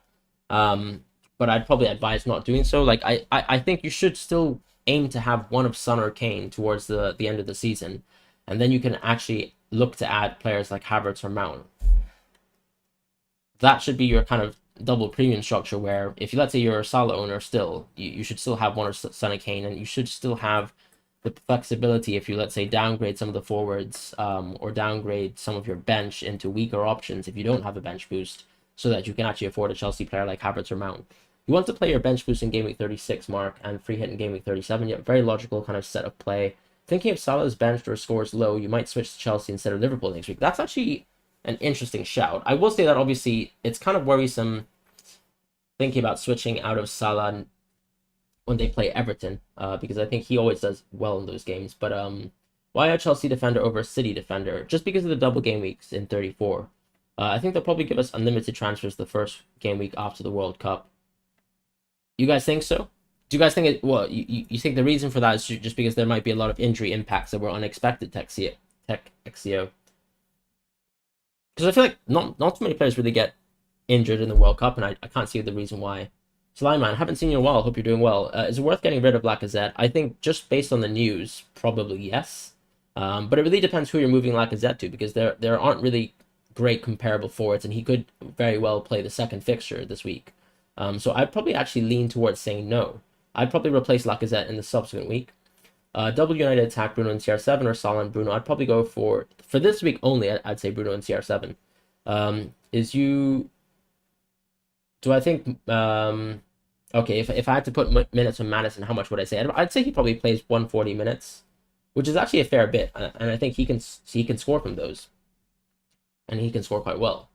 But I'd probably advise not doing so. Like I think you should still aim to have one of Son or Kane towards the end of the season, and then you can actually look to add players like Havertz or Mount. That should be your kind of double premium structure where if you, let's say you're a Salah owner still, you should still have one or Son or Kane, and you should still have the flexibility if you, let's say, downgrade some of the forwards or downgrade some of your bench into weaker options if you don't have a bench boost, so that you can actually afford a Chelsea player like Havertz or Mount. You want to play your bench boost in game week 36, Mark, and free hit in game week 37. Yeah, very logical kind of set of play. thinking if Salah is benched or scores low, you might switch to Chelsea instead of Liverpool next week. That's actually an interesting shout. I will say that obviously it's kind of worrisome thinking about switching out of Salah when they play Everton, because I think he always does well in those games. But why a Chelsea defender over a City defender? Just because of the double game weeks in 34. I think they'll probably give us unlimited transfers the first game week after the World Cup. You guys think so? Do you guys think it? Well, you think the reason for that is just because there might be a lot of injury impacts that were unexpected, Tech Exio? Because I feel like not too many players really get injured in the World Cup, and I can't see the reason why. Slyman, haven't seen you in a while. Hope you're doing well. Is it worth getting rid of Lacazette? I think just based on the news, probably yes. But it really depends who you're moving Lacazette to, because there aren't really great comparable forwards, and he could very well play the second fixture this week. So I'd probably actually lean towards saying no. I'd probably replace Lacazette in the subsequent week. Double United attack Bruno and CR7 or Salah and Bruno. I'd probably go for this week only. I'd say Bruno and CR7. Do I think okay, if I had to put minutes on Madison, how much would I say? I'd say he probably plays 140 minutes, which is actually a fair bit, and I think he can score from those, and he can score quite well.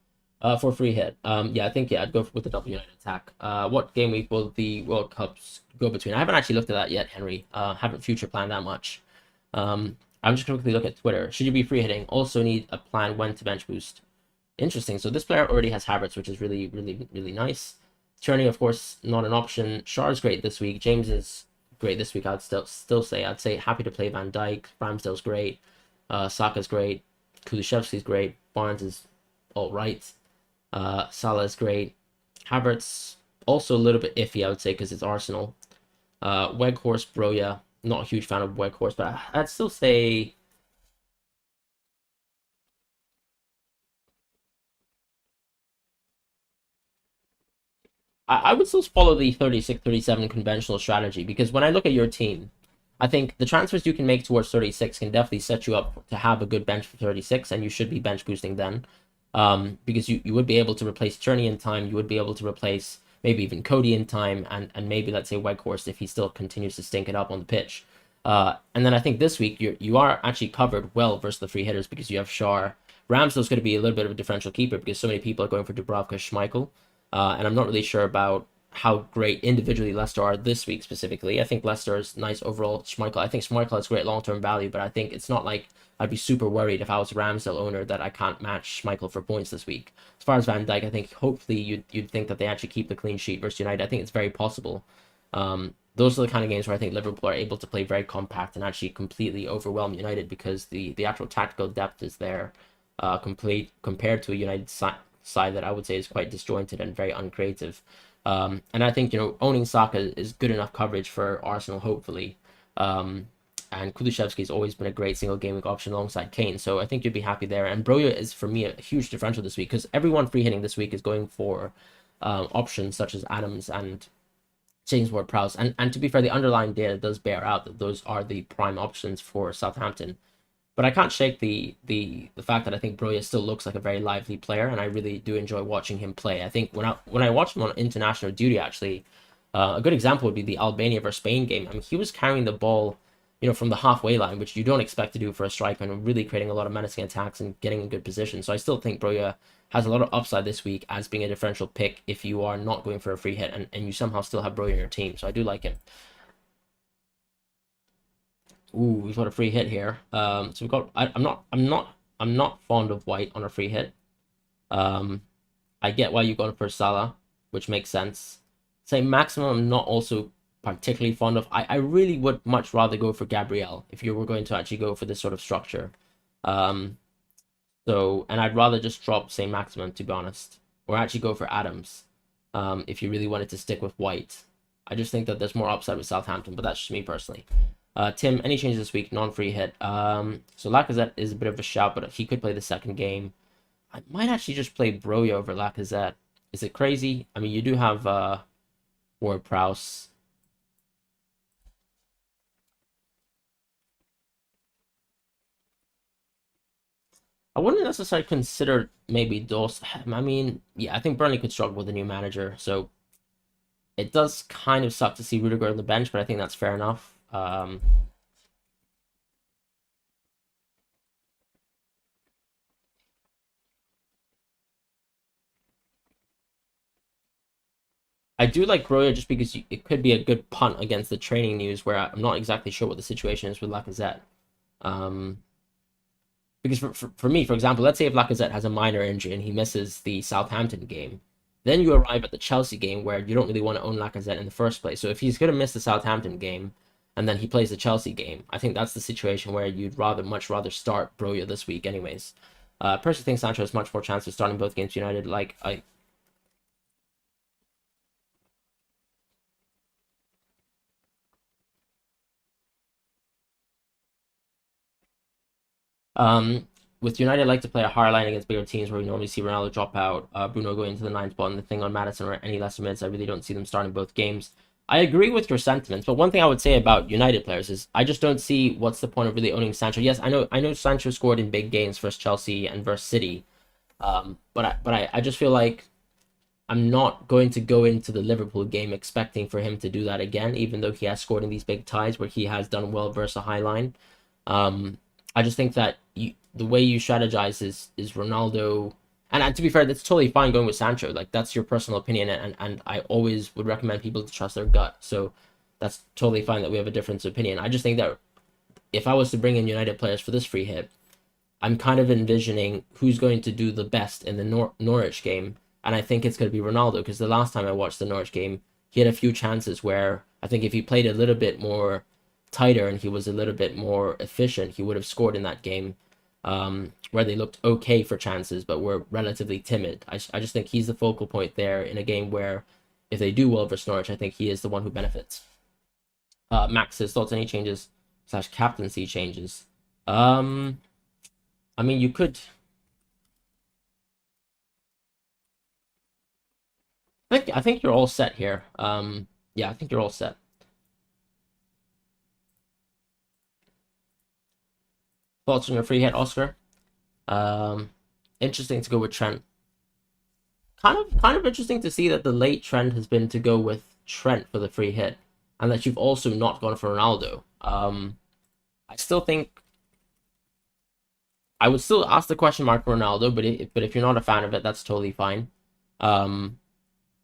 For a free hit, yeah, I think I'd go with the double United attack. What game week will the World Cups go between? I haven't actually looked at that yet, Henry. Haven't future planned that much. I'm just gonna quickly look at Twitter. Should you be free hitting? Also need a plan when to bench boost. Interesting. So this player already has Havertz, which is really, really, really nice. Turning, of course, not an option. Shar's great this week. James is great this week. I'd still say. I'd say happy to play Van Dijk. Ramsdale's great. Saka's great. Kulishevsky's great. Barnes is all right. Salah is great. Havertz also a little bit iffy, I would say, because it's Arsenal. Weghorst, Broja. Not a huge fan of Weghorst, but I'd still say. I would still follow the 36-37 conventional strategy, because when I look at your team, I think the transfers you can make towards 36 can definitely set you up to have a good bench for 36, and you should be bench boosting then. Because you would be able to replace Tierney in time, you would be able to replace maybe even Cody in time, and maybe, let's say, Weghorst if he still continues to stink it up on the pitch. And then I think this week you are actually covered well versus the free hitters, because you have Schär. Ramsdale's going to be a little bit of a differential keeper because so many people are going for Dubravka, Schmeichel. And I'm not really sure about how great individually Leicester are this week specifically. I think Leicester is nice overall. Schmeichel, I think Schmeichel has great long-term value, but I think it's not like I'd be super worried if I was a Ramsdale owner that I can't match Schmeichel for points this week. As far as Van Dijk, I think hopefully you'd think that they actually keep the clean sheet versus United. I think it's very possible. Those are the kind of games where I think Liverpool are able to play very compact and actually completely overwhelm United, because the actual tactical depth is there, complete compared to a United side that I would say is quite disjointed and very uncreative. And I think, owning Saka is good enough coverage for Arsenal, hopefully. And Kulishevsky's always been a great single game week option alongside Kane, so I think you'd be happy there. And Broja is, for me, a huge differential this week, because everyone free hitting this week is going for options such as Adams and James Ward-Prowse. And to be fair, the underlying data does bear out that those are the prime options for Southampton. But I can't shake the fact that I think Broja still looks like a very lively player, and I really do enjoy watching him play. I think when I watched him on international duty, actually, a good example would be the Albania versus Spain game. I mean, he was carrying the ball, from the halfway line, which you don't expect to do for a striker, and really creating a lot of menacing attacks and getting in good position. So I still think Broja has a lot of upside this week as being a differential pick if you are not going for a free hit and you somehow still have Broja in your team. So I do like him. Ooh, we've got a free hit here. So we've got. I'm not fond of White on a free hit. I get why you got it for Salah, which makes sense. Say maximum, I'm not also particularly fond of. I really would much rather go for Gabriel if you were going to actually go for this sort of structure. And I'd rather just drop say maximum, to be honest, or actually go for Adams. If you really wanted to stick with White, I just think that there's more upside with Southampton, but that's just me personally. Tim, any changes this week? Non-free hit. So Lacazette is a bit of a shout, but he could play the second game. I might actually just play Broja over Lacazette. Is it crazy? I mean, you do have Ward-Prowse. I wouldn't necessarily consider maybe Dawson. I mean, yeah, I think Burnley could struggle with a new manager, so it does kind of suck to see Rudiger on the bench, but I think that's fair enough. I do like Broja just because it could be a good punt against the training news where I'm not exactly sure what the situation is with Lacazette. Um, because for me, for example, let's say if Lacazette has a minor injury and he misses the Southampton game, then you arrive at the Chelsea game where you don't really want to own Lacazette in the first place. So if he's going to miss the Southampton game and then he plays the Chelsea game, I think that's the situation where you'd much rather start Broja this week anyways. Personally think Sancho has much more chance of starting both games United. Like, with United, I like to play a higher line against bigger teams where we normally see Ronaldo drop out, Bruno going into the ninth spot, and the thing on Madison or any lesser minutes, I really don't see them starting both games. I agree with your sentiments, but one thing I would say about United players is I just don't see what's the point of really owning Sancho. Yes, I know Sancho scored in big games versus Chelsea and versus City, but I just feel like I'm not going to go into the Liverpool game expecting for him to do that again, even though he has scored in these big ties where he has done well versus a high line. Um, I just think that the way you strategize is Ronaldo, and to be fair, that's totally fine going with Sancho. Like that's your personal opinion, and I always would recommend people to trust their gut. So that's totally fine that we have a difference of opinion. I just think that if I was to bring in United players for this free hit, I'm kind of envisioning who's going to do the best in the Norwich game, and I think it's going to be Ronaldo because the last time I watched the Norwich game, he had a few chances where I think if he played a little bit more tighter and he was a little bit more efficient, he would have scored in that game. Where they looked okay for chances but were relatively timid. I just think he's the focal point there in a game where if they do well versus Norwich, I think he is the one who benefits. Max says thoughts any changes / captaincy changes. I mean, you could. I think you're all set here. Yeah, I think you're all set. Thoughts on your free hit, Oscar? Um, Interesting to go with Trent. Kind of interesting to see that the late trend has been to go with Trent for the free hit, and that you've also not gone for Ronaldo. I still think I would still ask the question mark for Ronaldo, but if you're not a fan of it, that's totally fine. Um,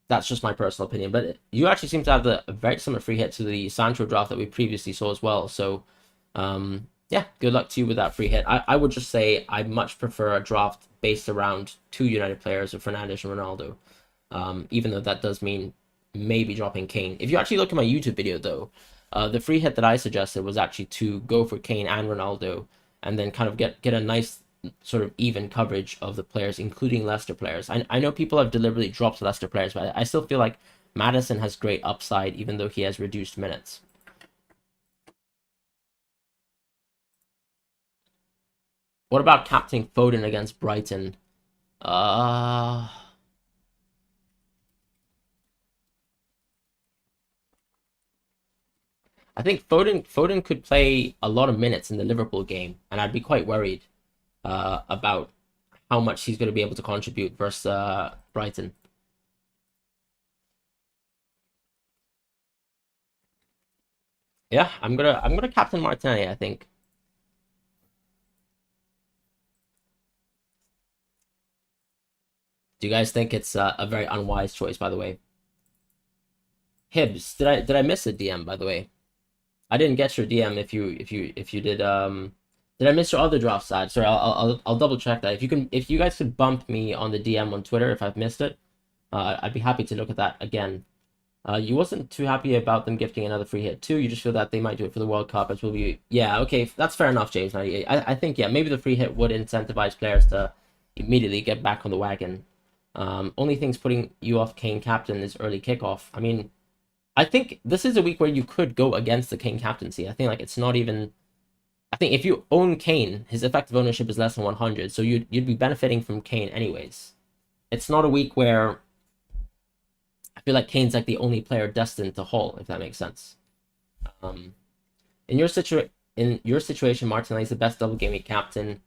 that's just my personal opinion. But you actually seem to have a very similar free hit to the Sancho draft that we previously saw as well. So, yeah, good luck to you with that free hit. I would just say I much prefer a draft based around two United players of Fernandes and Ronaldo. Even though that does mean maybe dropping Kane. If you actually look at my YouTube video, though, the free hit that I suggested was actually to go for Kane and Ronaldo and then kind of get a nice sort of even coverage of the players, including Leicester players. I know people have deliberately dropped Leicester players, but I still feel like Maddison has great upside, even though he has reduced minutes. What about captaining Foden against Brighton? Uh, I think Foden could play a lot of minutes in the Liverpool game, and I'd be quite worried about how much he's going to be able to contribute versus Brighton. Yeah, I'm gonna captain Martinelli, I think. Do you guys think it's a very unwise choice, by the way? Hibbs, did I miss a DM, by the way? I didn't get your DM if you did. Did I miss your other draft side? Sorry, I'll double check that. If you guys could bump me on the DM on Twitter if I've missed it, I'd be happy to look at that again. You wasn't too happy about them gifting another free hit too. You just feel that they might do it for the World Cup, as will be. Yeah, okay, that's fair enough, James. 98. I think yeah, maybe the free hit would incentivize players to immediately get back on the wagon. Only things putting you off Kane captain is early kickoff. I mean, I think this is a week where you could go against the Kane captaincy. I think like it's not even. I think if you own Kane, his effective ownership is less than 100, so you'd be benefiting from Kane anyways. It's not a week where I feel like Kane's like the only player destined to haul, if that makes sense. Um, in your situation, Martinelli's the best double game week captain.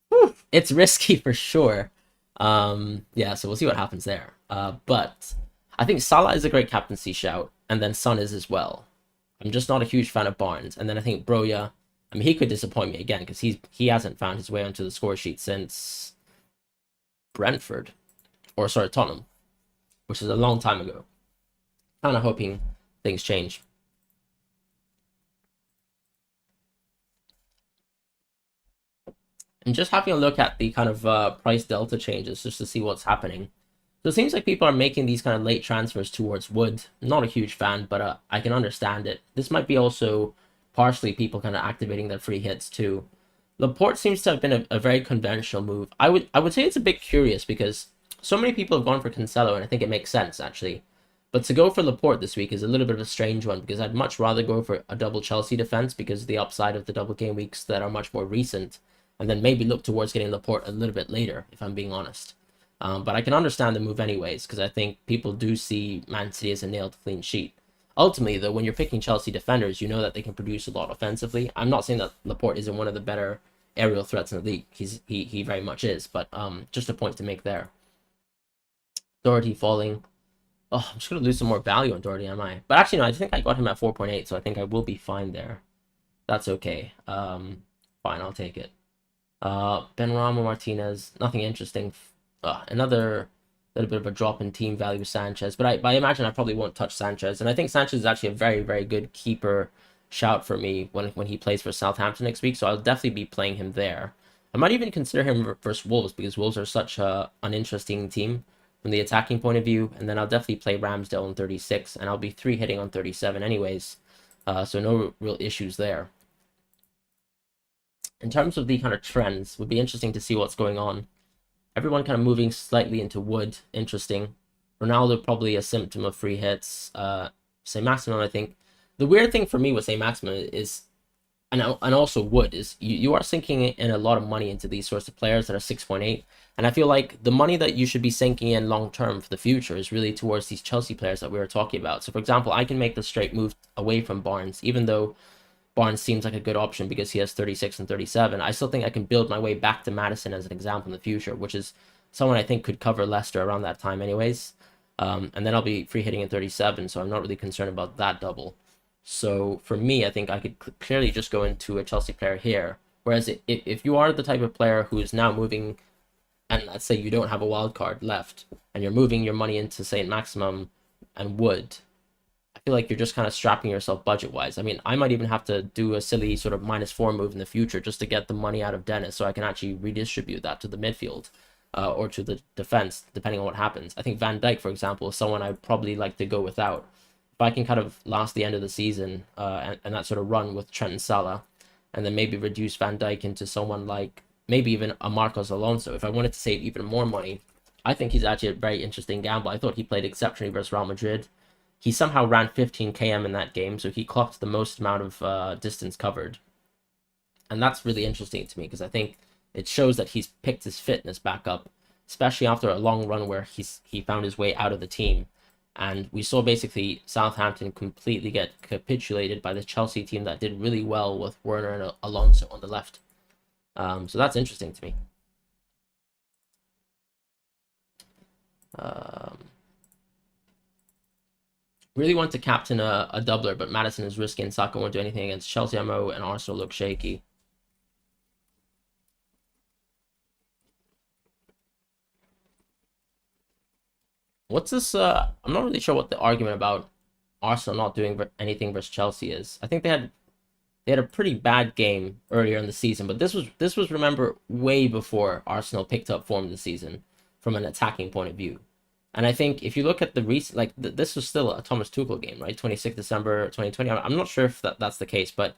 Whew, it's risky for sure. Yeah, so we'll see what happens there. But I think Salah is a great captaincy shout, and then Son is as well. I'm just not a huge fan of Barnes, and then I think Broja. I mean, he could disappoint me again because he hasn't found his way onto the score sheet since Brentford, or sorry, Tottenham, which is a long time ago. Kind of hoping things change. And just having a look at the kind of price delta changes just to see what's happening. So it seems like people are making these kind of late transfers towards Wood. Not a huge fan, but I can understand it. This might be also partially people kind of activating their free hits too. Laporte seems to have been a very conventional move. I would say it's a bit curious because so many people have gone for Cancelo, and I think it makes sense actually. But to go for Laporte this week is a little bit of a strange one because I'd much rather go for a double Chelsea defense because of the upside of the double game weeks that are much more recent, and then maybe look towards getting Laporte a little bit later, if I'm being honest. But I can understand the move anyways, because I think people do see Man City as a nailed clean sheet. Ultimately, though, when you're picking Chelsea defenders, you know that they can produce a lot offensively. I'm not saying that Laporte isn't one of the better aerial threats in the league. He very much is, but just a point to make there. Doherty falling. Oh, I'm just going to lose some more value on Doherty, am I? But actually, no, I think I got him at 4.8, so I think I will be fine there. That's okay. Fine, I'll take it. Benrahma Martinez, nothing interesting. Another little bit of a drop in team value with Sanchez, but I imagine I probably won't touch Sanchez, and I think Sanchez is actually a very, very good keeper shout for me when he plays for Southampton next week, so I'll definitely be playing him there. I might even consider him versus Wolves because Wolves are such an uninteresting team from the attacking point of view, and then I'll definitely play Ramsdale on 36, and I'll be 3 hitting on 37 anyways, so no real issues there. In terms of the kind of trends, would be interesting to see what's going on. Everyone kind of moving slightly into Wood, interesting. Ronaldo probably a symptom of free hits. Saint-Maximin, I think. The weird thing for me with Saint-Maximin is, and also Wood, is you are sinking in a lot of money into these sorts of players that are 6.8. And I feel like the money that you should be sinking in long term for the future is really towards these Chelsea players that we were talking about. So, for example, I can make the straight move away from Barnes, even though Barnes seems like a good option because he has 36 and 37. I still think I can build my way back to Maddison as an example in the future, which is someone I think could cover Leicester around that time anyways. And then I'll be free hitting in 37, so I'm not really concerned about that double. So for me, I think I could clearly just go into a Chelsea player here. Whereas if you are the type of player who is now moving, and let's say you don't have a wild card left, and you're moving your money into Saint-Maximin and Wood, I feel like you're just kind of strapping yourself budget-wise. I mean, I might even have to do a silly sort of -4 move in the future just to get the money out of Dennis so I can actually redistribute that to the midfield or to the defense, depending on what happens. I think Van Dijk, for example, is someone I'd probably like to go without. If I can kind of last the end of the season and that sort of run with Trent and Salah, and then maybe reduce Van Dijk into someone like maybe even a Marcos Alonso, if I wanted to save even more money, I think he's actually a very interesting gamble. I thought he played exceptionally versus Real Madrid. He somehow ran 15 km in that game, so he clocked the most amount of distance covered. And that's really interesting to me because I think it shows that he's picked his fitness back up, especially after a long run where he found his way out of the team. And we saw basically Southampton completely get capitulated by the Chelsea team that did really well with Werner and Alonso on the left. So that's interesting to me. Really want to captain a doubler, but Maddison is risky and Saka won't do anything against Chelsea MO, and Arsenal look shaky. What's this? I'm not really sure what the argument about Arsenal not doing anything versus Chelsea is. I think they had a pretty bad game earlier in the season, but this was remember way before Arsenal picked up form this season from an attacking point of view. And I think if you look at the recent, like this was still a Thomas Tuchel game, right? 26 December 2020. I'm not sure if that's the case, but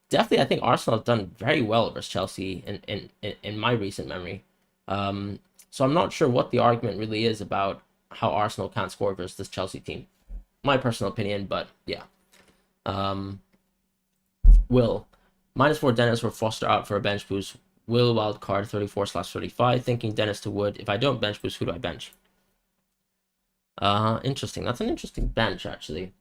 definitely I think Arsenal have done very well versus Chelsea in my recent memory. So I'm not sure what the argument really is about how Arsenal can't score versus this Chelsea team. My personal opinion, but yeah. Will -4 Dennis or Foster out for a bench boost. Will wildcard 34/35. Thinking Dennis to Wood. If I don't bench boost, who do I bench? Interesting. That's an interesting bench, actually.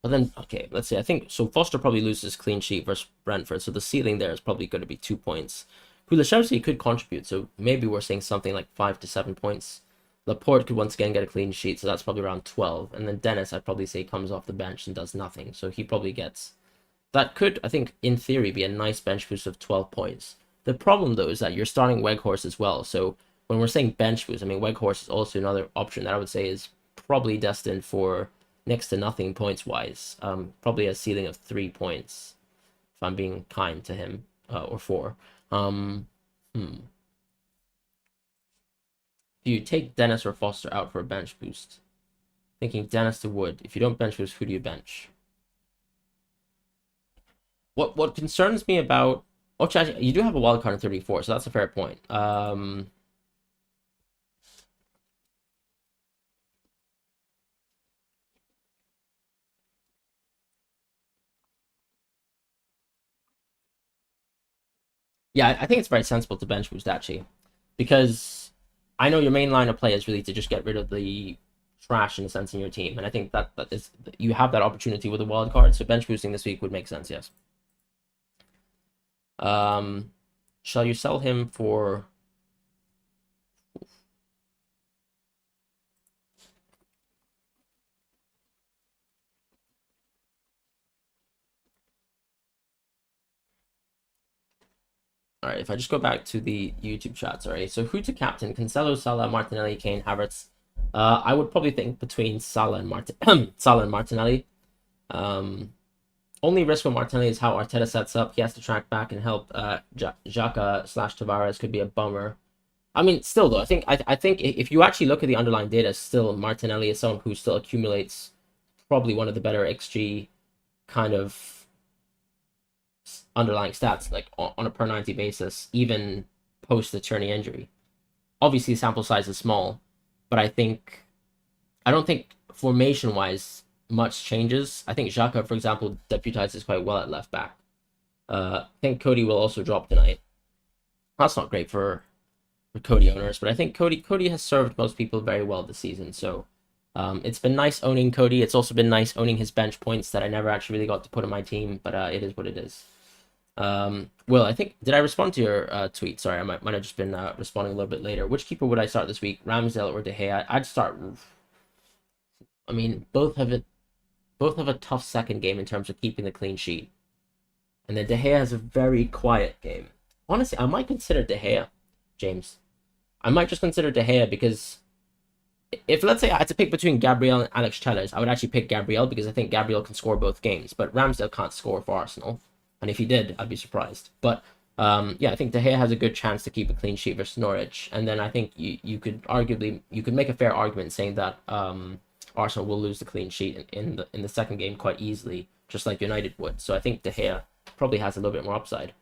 But then, okay, let's see. I think, so Foster probably loses clean sheet versus Brentford, so the ceiling there is probably going to be 2 points. Kulusevski could contribute, so maybe we're saying something like 5 to 7 points. Laporte could once again get a clean sheet, so that's probably around 12. And then Dennis, I'd probably say, comes off the bench and does nothing, so he probably gets... That could, I think, in theory, be a nice bench boost of 12 points. The problem, though, is that you're starting Weghorst as well, so... When we're saying bench boost, I mean, Weghorst is also another option that I would say is probably destined for next to nothing points wise. Probably a ceiling of 3 points if I'm being kind to him, or 4. Hmm. If you take Dennis or Foster out for a bench boost, thinking Dennis to Wood. If you don't bench boost, who do you bench? What concerns me about... Oh, actually, you do have a wild card in 34, so that's a fair point. Yeah, I think it's very sensible to bench boost, actually, because I know your main line of play is really to just get rid of the trash in a sense in your team, and I think that is, you have that opportunity with a wild card, so bench boosting this week would make sense, yes. Shall you sell him for... All right, if I just go back to the YouTube chats, all right. So who to captain? Cancelo, Salah, Martinelli, Kane, Havertz. I would probably think between Salah and Salah and Martinelli. Only risk with Martinelli is how Arteta sets up. He has to track back and help. Xhaka / Tavares could be a bummer. I mean, still though, I think if you actually look at the underlying data, still Martinelli is someone who still accumulates probably one of the better XG kind of underlying stats, like on a per 90 basis, even post the Tierney injury. Obviously, sample size is small, but I don't think formation wise much changes. I think Xhaka, for example, deputizes quite well at left back. I think Cody will also drop tonight. That's not great for Cody owners, but I think Cody has served most people very well this season. So it's been nice owning Cody. It's also been nice owning his bench points that I never actually really got to put in my team, but it is what it is. Will, I think, did I respond to your tweet? Sorry, I might have just been responding a little bit later. Which keeper would I start this week? Ramsdale or De Gea? I'd start... I mean, both have a tough second game in terms of keeping the clean sheet. And then De Gea has a very quiet game. Honestly, I might consider De Gea, James. I might just consider De Gea because if, let's say, I had to pick between Gabriel and Alex Telles, I would actually pick Gabriel because I think Gabriel can score both games. But Ramsdale can't score for Arsenal. And if he did, I'd be surprised. But yeah, I think De Gea has a good chance to keep a clean sheet versus Norwich. And then I think you could make a fair argument saying that Arsenal will lose the clean sheet in the second game quite easily, just like United would. So I think De Gea probably has a little bit more upside.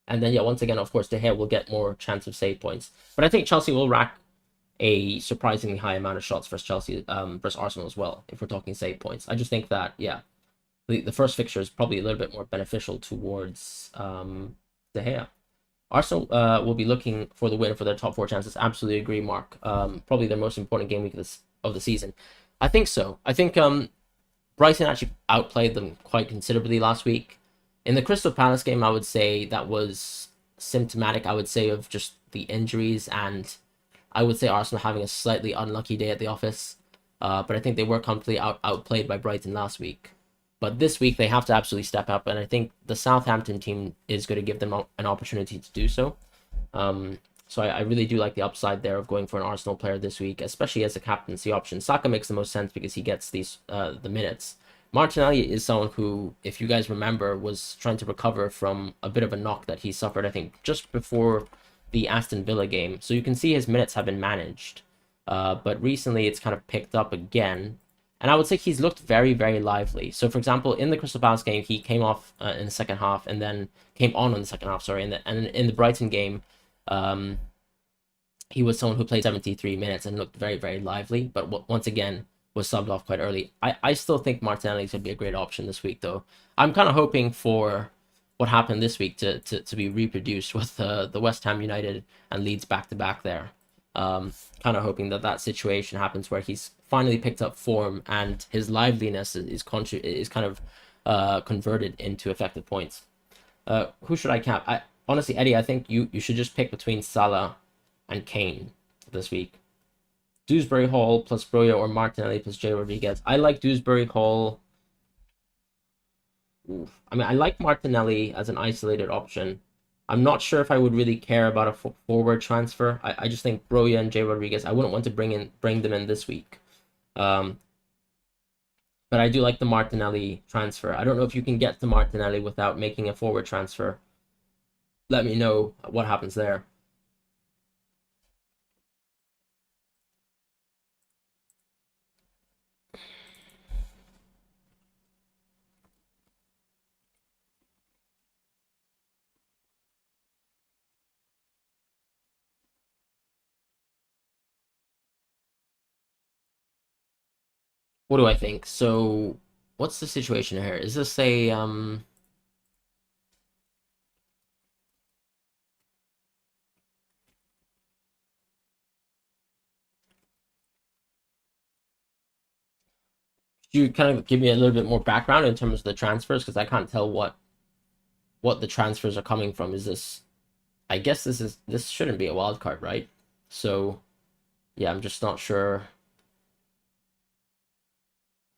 And then yeah, once again, of course, De Gea will get more chance of save points. But I think Chelsea will rack a surprisingly high amount of shots versus Chelsea versus Arsenal as well, if we're talking save points. I just think that yeah, the first fixture is probably a little bit more beneficial towards De Gea. Arsenal will be looking for the win for their top 4 chances. Absolutely agree, Mark. Probably their most important game week of the season. I think so. I think Brighton actually outplayed them quite considerably last week. In the Crystal Palace game, I would say that was symptomatic, I would say, of just the injuries, and I would say Arsenal having a slightly unlucky day at the office. But I think they were completely outplayed by Brighton last week. But this week, they have to absolutely step up, and I think the Southampton team is going to give them an opportunity to do so. So I really do like the upside there of going for an Arsenal player this week, especially as a captaincy option. Saka makes the most sense because he gets these the minutes. Martinelli is someone who, if you guys remember, was trying to recover from a bit of a knock that he suffered, I think, just before the Aston Villa game. So you can see his minutes have been managed. But recently it's kind of picked up again. And I would say he's looked very, very lively. So, for example, in the Crystal Palace game, he came off in the second half and then came on in the second half, sorry. And in the Brighton game, he was someone who played 73 minutes and looked very, very lively. But once again, was subbed off quite early. I still think Martinelli is going to be a great option this week, though. I'm kind of hoping for what happened this week to be reproduced with the West Ham United and Leeds back-to-back there. Kind of hoping that situation happens where he's finally picked up form and his liveliness is kind of converted into effective points. Who should I cap? Honestly, Eddie, I think you should just pick between Salah and Kane this week. Dewsbury Hall plus Broja or Martinelli plus J. Rodriguez. I like Dewsbury Hall. Oof. I mean, I like Martinelli as an isolated option. I'm not sure if I would really care about a forward transfer. I just think Broja and J. Rodriguez, I wouldn't want to bring them in this week. Um, but I do like the Martinelli transfer. I don't know if you can get to Martinelli without making a forward transfer. Let me know what happens there. What do I think? So, what's the situation here? Is this a Could you kind of give me a little bit more background in terms of the transfers, because I can't tell what the transfers are coming from. Is this? I guess this shouldn't be a wild card, right? So yeah, I'm just not sure.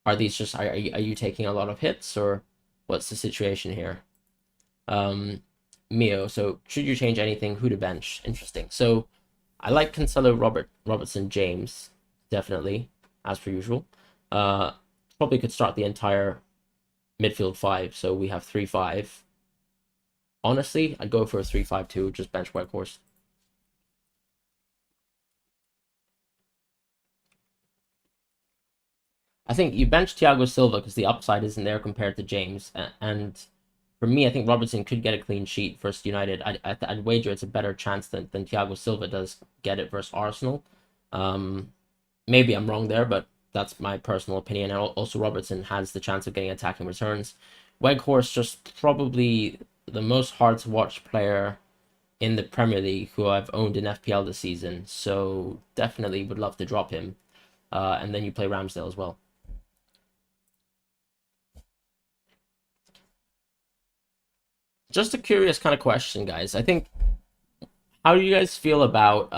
Are these just are you taking a lot of hits, or what's the situation here? Um, Mio. So should you change anything? Who to bench? Interesting. So I like Cancelo, Robertson, James, definitely as per usual. Uh, Probably could start the entire midfield five. So we have 3-5. Honestly, I'd go for a 3-5-2, just bench Weghorst. I think you bench Thiago Silva because the upside isn't there compared to James. And for me, I think Robertson could get a clean sheet versus United. I'd wager it's a better chance than Thiago Silva does get it versus Arsenal. Maybe I'm wrong there, but that's my personal opinion. And also, Robertson has the chance of getting attacking returns. Weghorst just probably the most hard to watch player in the Premier League who I've owned in FPL this season. So definitely would love to drop him. And then you play Ramsdale as well. Just a curious kind of question, guys. I think, how do you guys feel about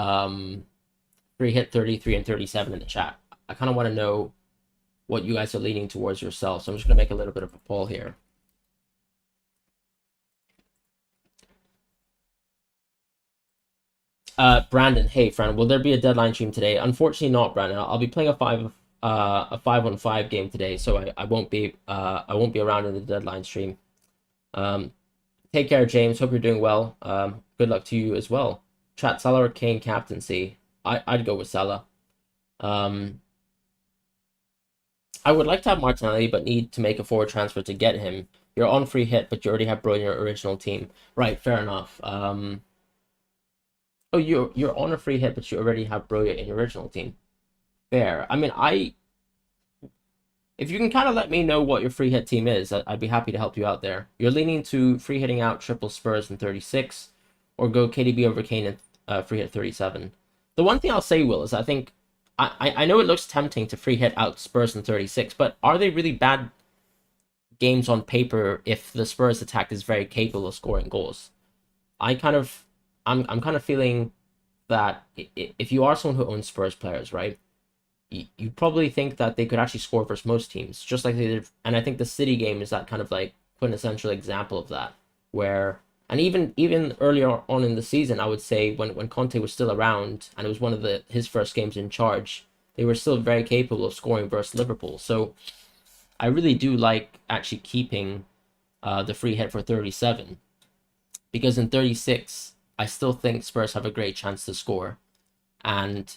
free hit 33 and 37 in the chat? I kind of want to know what you guys are leaning towards yourself. So I'm just going to make a little bit of a poll here. Brandon, hey Fran, will there be a deadline stream today? Unfortunately, not, Brandon. I'll be playing a 5-on-5 game today, so I won't be around in the deadline stream. Take care, James. Hope you're doing well. Good luck to you as well. Chat, Salah or Kane captaincy? I'd go with Salah. I would like to have Martinelli, but need to make a forward transfer to get him. You're on free hit, but you already have Bro in your original team. Right, fair enough. Oh, you're on a free hit, but you already have Broya in your original team. Fair. I mean, if you can kind of let me know what your free hit team is, I'd be happy to help you out there. You're leaning to free hitting out triple Spurs in 36, or go KDB over Kane and free hit 37. The one thing I'll say, Will, is I think I know it looks tempting to free hit out Spurs in 36, but are they really bad games on paper if the Spurs attack is very capable of scoring goals? I'm kind of feeling that if you are someone who owns Spurs players, right, you probably think that they could actually score versus most teams, just like they did. And I think the City game is that kind of like quintessential example of that, where, and even earlier on in the season, I would say when Conte was still around and it was one of his first games in charge, they were still very capable of scoring versus Liverpool. So I really do like actually keeping the free hit for 37, because in 36 I still think Spurs have a great chance to score, and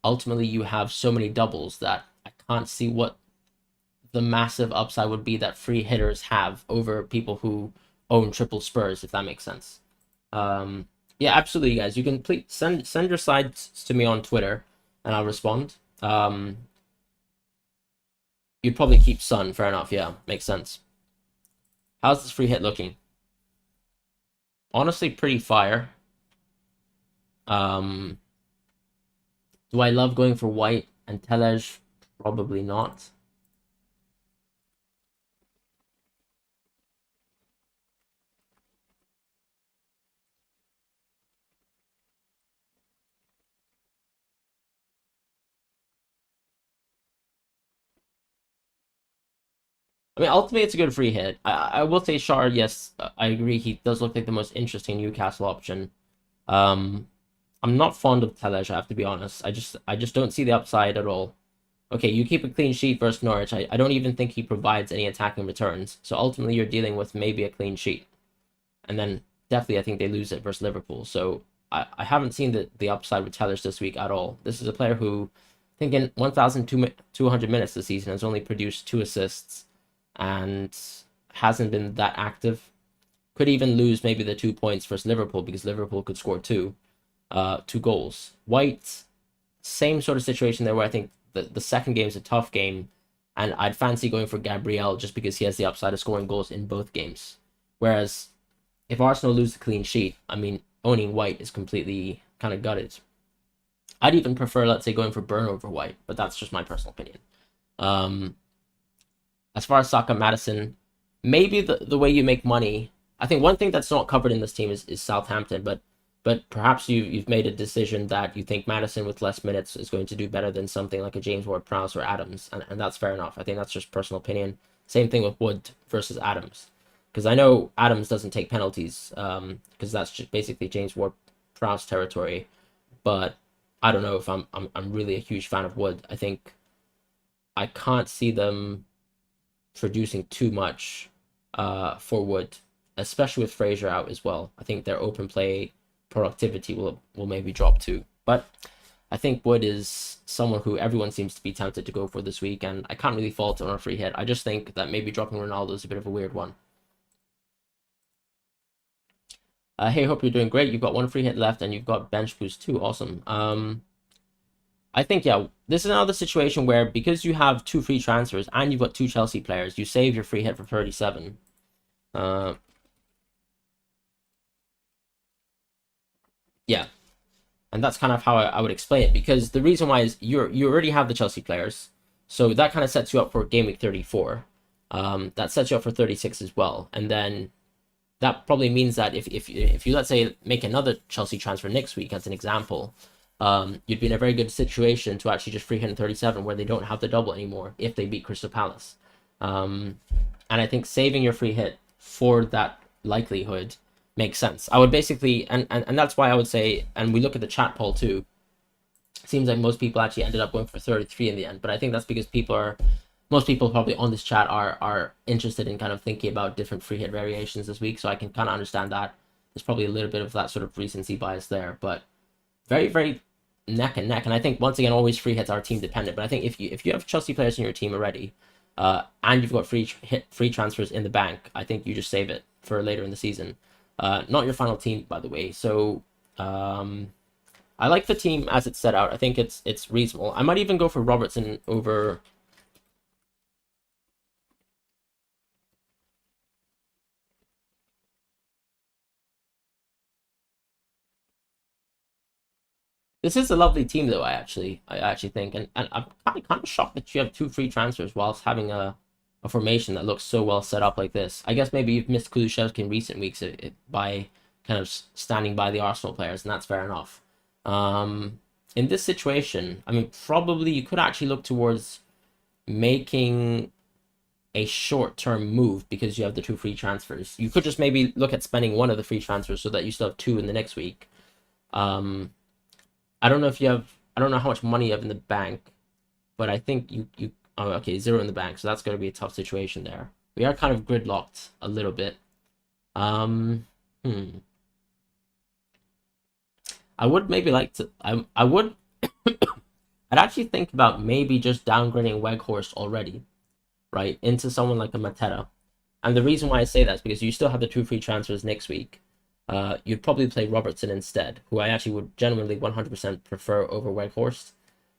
ultimately you have so many doubles that I can't see what the massive upside would be that free hitters have over people who own triple Spurs, if that makes sense. Yeah, absolutely, guys. You can please send your sides to me on Twitter, and I'll respond. You'd probably keep Son. Fair enough. Yeah, makes sense. How's this free hit looking? Honestly, pretty fire. Do I love going for White and Telej? Probably not. I mean, ultimately, it's a good free hit. I will say Shard, yes, I agree. He does look like the most interesting Newcastle option. I'm not fond of Telej, I have to be honest. I just don't see the upside at all. okay, you keep a clean sheet versus Norwich. I don't even think he provides any attacking returns. So ultimately, you're dealing with maybe a clean sheet. And then definitely, I think they lose it versus Liverpool. So I haven't seen the upside with Tellers this week at all. This is a player who, I think in 1,200 minutes this season, has only produced 2 assists and hasn't been that active. Could even lose maybe the 2 points versus Liverpool because Liverpool could score 2 goals. White, same sort of situation there where I think the second game is a tough game, and I'd fancy going for Gabriel just because he has the upside of scoring goals in both games. Whereas if Arsenal lose the clean sheet, I mean, owning White is completely kind of gutted. I'd even prefer, let's say, going for Burn over White, but that's just my personal opinion. Um, as far as Saka Madison, maybe the way you make money. I think one thing that's not covered in this team is Southampton, but perhaps you've made a decision that you think Madison with less minutes is going to do better than something like a James Ward-Prowse or Adams, and that's fair enough. I think that's just personal opinion. Same thing with Wood versus Adams, because I know Adams doesn't take penalties, because that's just basically James Ward-Prowse territory. But I don't know if I'm really a huge fan of Wood. I think I can't see them producing too much for Wood, especially with Fraser out as well. I think their open play productivity will maybe drop too. But I think Wood is someone who everyone seems to be tempted to go for this week, and I can't really fault on a free hit. I just think that maybe dropping Ronaldo is a bit of a weird one. Hey, hope you're doing great. You've got 1 free hit left, and you've got bench boost too. Awesome. I think, yeah, this is another situation where because you have 2 free transfers and you've got 2 Chelsea players, you save your free hit for 37. Yeah, and that's kind of how I would explain it, because the reason why is you already have the Chelsea players, so that kind of sets you up for game week 34. That sets you up for 36 as well, and then that probably means that if you let's say make another Chelsea transfer next week as an example, you'd be in a very good situation to actually just free hit in 37 where they don't have the double anymore if they beat Crystal Palace. And I think saving your free hit for that likelihood makes sense. I would basically, and that's why I would say, and we look at the chat poll too, it seems like most people actually ended up going for 33 in the end, but I think that's because most people probably on this chat are interested in kind of thinking about different free hit variations this week, so I can kind of understand that. There's probably a little bit of that sort of recency bias there, but very, very neck and neck. And I think, once again, always free hits are team dependent, but I think if you have Chelsea players in your team already, and you've got free transfers in the bank, I think you just save it for later in the season. Not your final team, by the way. So I like the team as it's set out. I think it's reasonable. I might even go for Robertson over. This is a lovely team, though. I actually think, and I'm kind of shocked that you have 2 free transfers whilst having a formation that looks so well set up like this. I guess maybe you've missed Kulusevski in recent weeks by kind of standing by the Arsenal players, and that's fair enough. In this situation, I mean, probably you could actually look towards making a short-term move because you have the 2 free transfers. You could just maybe look at spending one of the free transfers so that you still have 2 in the next week. I don't know if you have. I don't know how much money you have in the bank, but I think you. Oh, okay, 0 in the bank, so that's going to be a tough situation there. We are kind of gridlocked a little bit. Hmm. I would maybe like to. I would. I'd actually think about maybe just downgrading Weghorst already, right, into someone like a Mateta. And the reason why I say that is because you still have the 2 free transfers next week. You'd probably play Robertson instead, who I actually would genuinely 100% prefer over Weghorst.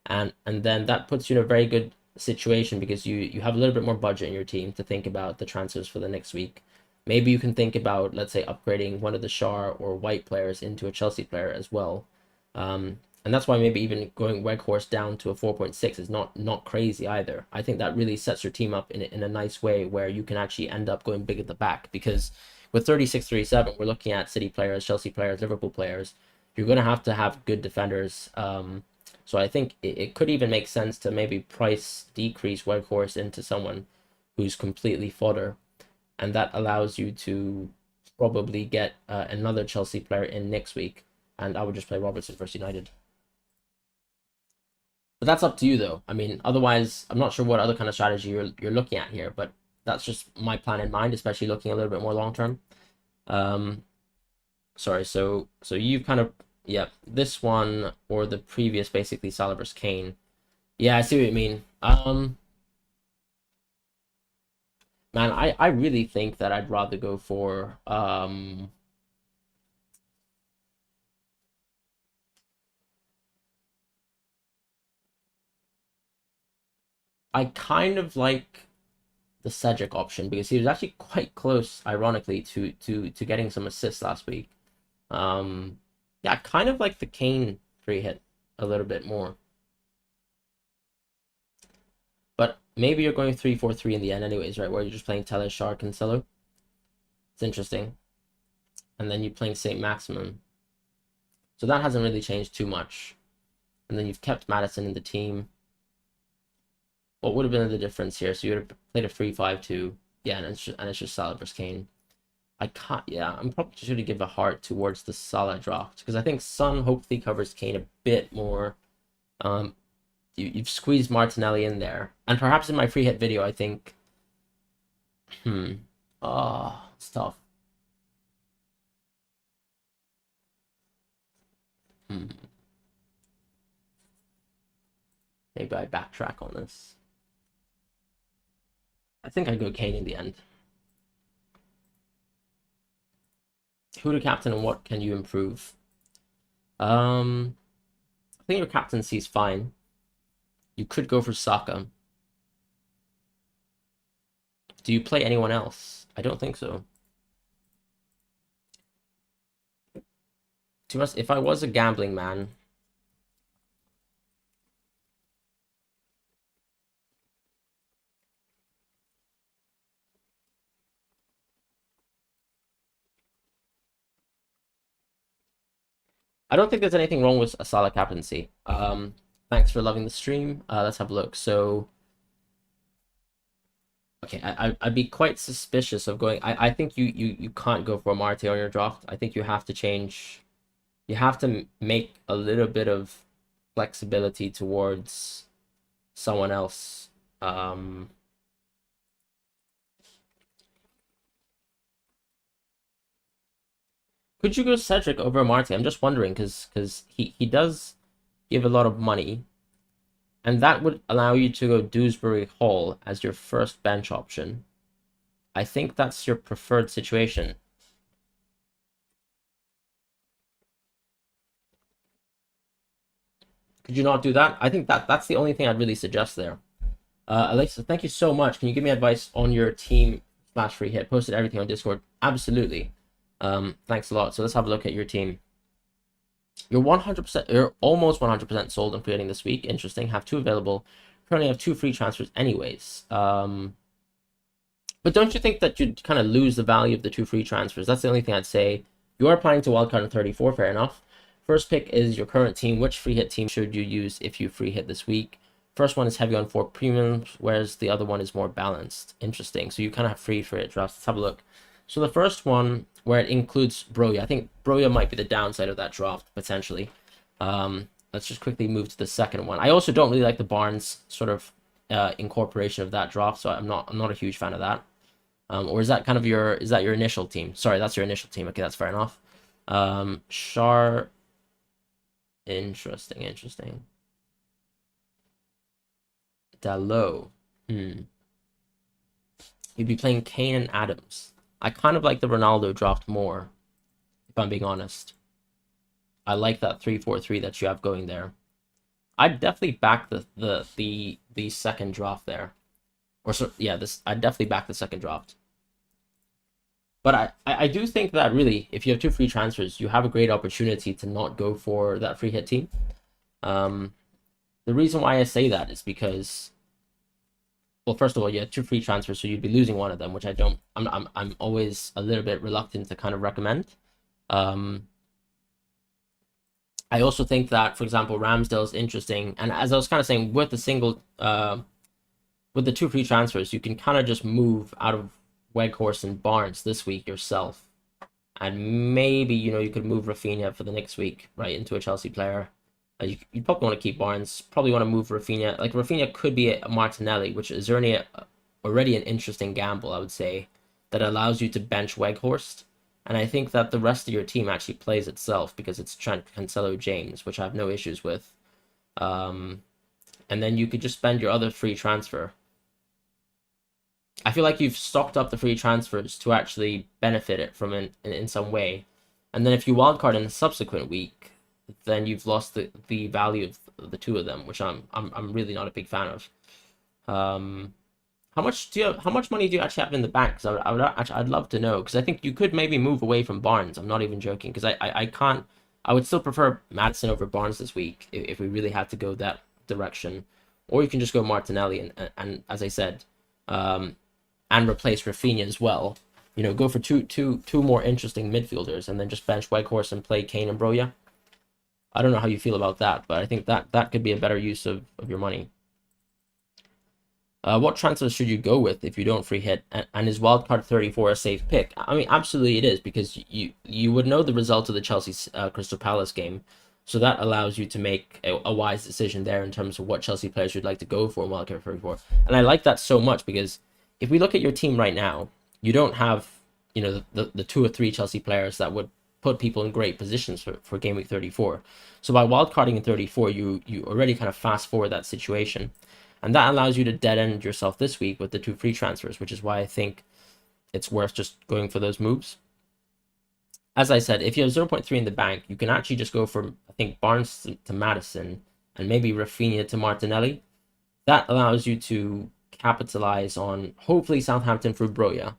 And then that puts you in a very good situation because you have a little bit more budget in your team to think about the transfers for the next week. Maybe you can think about, let's say, upgrading one of the Shar or White players into a Chelsea player as well. And that's why maybe even going Weghorst down to a 4.6 is not crazy either. I think that really sets your team up in a nice way where you can actually end up going big at the back, because with 36, 37, we're looking at City players, Chelsea players, Liverpool players. You're going to have good defenders. So I think it could even make sense to maybe price decrease Weghorst into someone who's completely fodder, and that allows you to probably get another Chelsea player in next week, and I would just play Robertson versus United. But that's up to you, though. I mean, otherwise, I'm not sure what other kind of strategy you're looking at here, but that's just my plan in mind, especially looking a little bit more long term. Um, Sorry, so you kind of, yeah, this one or the previous, basically Salah versus Kane. Yeah, I see what you mean. Man, I really think that I'd rather go for I kind of like the Cedric option because he was actually quite close, ironically, to getting some assists last week. Yeah, I kind of like the Kane free hit a little bit more. But maybe you're going 3-4-3 in the end anyways, right? Where you're just playing Tele, Shark, and Cancelo. It's interesting. And then you're playing Saint Maximum. So that hasn't really changed too much. And then you've kept Madison in the team. What would have been the difference here? So you would have played a 3-5-2. Yeah, and it's just Salah versus Kane. I can't. Yeah, I'm probably just going to give a heart towards the Salah draft because I think Son hopefully covers Kane a bit more. You've squeezed Martinelli in there, and perhaps in my free hit video, I think. It's tough. Maybe I backtrack on this. I think I go Kane in the end. Who to captain and what can you improve? I think your captaincy is fine. You could go for Saka. Do you play anyone else? I don't think so. To us, if I was a gambling man, I don't think there's anything wrong with a Salah captaincy. Thanks for loving the stream. Let's have a look. So, okay, I'd be quite suspicious of going. I think you can't go for a Marte on your draft. I think you have to change. You have to make a little bit of flexibility towards someone else. Could you go Cedric over Marte? I'm just wondering because he does give a lot of money, and that would allow you to go Dewsbury Hall as your first bench option. I think that's your preferred situation. Could you not do that? I think that's the only thing I'd really suggest there. Alexa, thank you so much. Can you give me advice on your team / free hit? Posted everything on Discord. Absolutely. Thanks a lot. So let's have a look at your team. You're 100%, you're almost 100% sold on creating this week. Interesting. Have 2 available. Currently have 2 free transfers anyways. But don't you think that you'd kind of lose the value of the 2 free transfers? That's the only thing I'd say. You are planning to wildcard in 34, fair enough. First pick is your current team. Which free hit team should you use if you free hit this week? First one is heavy on 4 premiums, whereas the other one is more balanced. Interesting. So you kind of have free for it drafts. Let's have a look. So the first one, where it includes Broja, I think Broja might be the downside of that draft, potentially. Let's just quickly move to the second one. I also don't really like the Barnes sort of incorporation of that draft, so I'm not a huge fan of that. Or is that kind of your initial team? Sorry, that's your initial team. Okay, that's fair enough. Char. Interesting. Dalot. You'd be playing Kane and Adams. I kind of like the Ronaldo draft more, if I'm being honest. I like that 3-4-3 that you have going there. I'd definitely back the second draft there. Or so yeah, I'd definitely back the second draft. But I do think that really, if you have 2 free transfers, you have a great opportunity to not go for that free hit team. The reason why I say that is because, well, first of all, you have 2 free transfers, so you'd be losing one of them, which I'm always a little bit reluctant to kind of recommend. I also think that, for example, Ramsdale is interesting, and as I was kind of saying, with with the 2 free transfers, you can kind of just move out of Weghorst and Barnes this week yourself, and maybe you could move Rafinha for the next week right into a Chelsea player. You probably want to keep Barnes. Probably want to move Rafinha. Like Rafinha could be a Martinelli, which is already an interesting gamble, I would say, that allows you to bench Weghorst. And I think that the rest of your team actually plays itself because it's Trent, Cancelo, James, which I have no issues with. And then you could just spend your other free transfer. I feel like you've stocked up the free transfers to actually benefit it from in some way. And then if you wildcard in the subsequent week, then you've lost the value of the two of them, which I'm really not a big fan of. How much money do you actually have in the bank? Because I'd love to know, because I think you could maybe move away from Barnes. I'm not even joking, because I can't. I would still prefer Maddison over Barnes this week if we really had to go that direction, or you can just go Martinelli and as I said, and replace Rafinha as well. You know, go for two more interesting midfielders, and then just bench Weghorst and play Kane and Broja. I don't know how you feel about that, but I think that could be a better use of your money. What transfers should you go with if you don't free hit? And is wildcard 34 a safe pick? I mean, absolutely it is, because you would know the result of the Chelsea Crystal Palace game, so that allows you to make a wise decision there in terms of what Chelsea players you'd like to go for in wildcard 34. And I like that so much, because if we look at your team right now, you don't have, you know, the 2 or 3 Chelsea players that would put people in great positions for game week 34. So by wildcarding in 34, you already kind of fast forward that situation. And that allows you to dead end yourself this week with the 2 free transfers, which is why I think it's worth just going for those moves. As I said, if you have 0.3 in the bank, you can actually just go for, I think, Barnes to Maddison and maybe Rafinha to Martinelli. That allows you to capitalize on, hopefully, Southampton through Broja,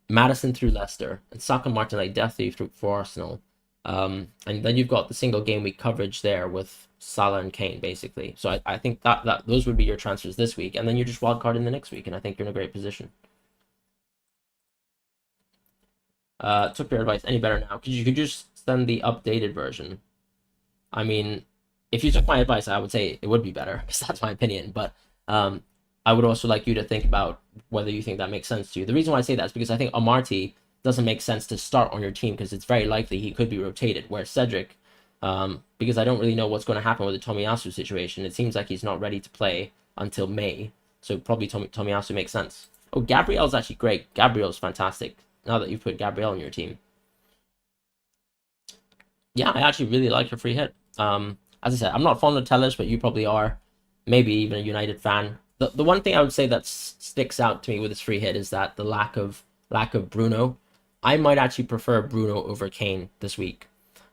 Maddison through Leicester, and Saka, Martinelli definitely for Arsenal. And then you've got the single game week coverage there with Salah and Kane, basically. So I think that those would be your transfers this week, and then you just wildcard in the next week, and I think you're in a great position. Took your advice any better now? Because you could just send the updated version. I mean, if you took my advice, I would say it would be better, because that's my opinion. But I would also like you to think about whether you think that makes sense to you. The reason why I say that is because I think Amarty doesn't make sense to start on your team, because it's very likely he could be rotated. Whereas Cedric, because I don't really know what's going to happen with the Tomiyasu situation, it seems like he's not ready to play until May. So probably Tomiyasu makes sense. Oh, Gabriel's actually great. Gabriel's fantastic, now that you've put Gabriel on your team. Yeah, I actually really like your free hit. As I said, I'm not fond of Tellers, but you probably are. Maybe even a United fan. The one thing I would say that sticks out to me with this free hit is that the lack of Bruno. I might actually prefer Bruno over Kane this week.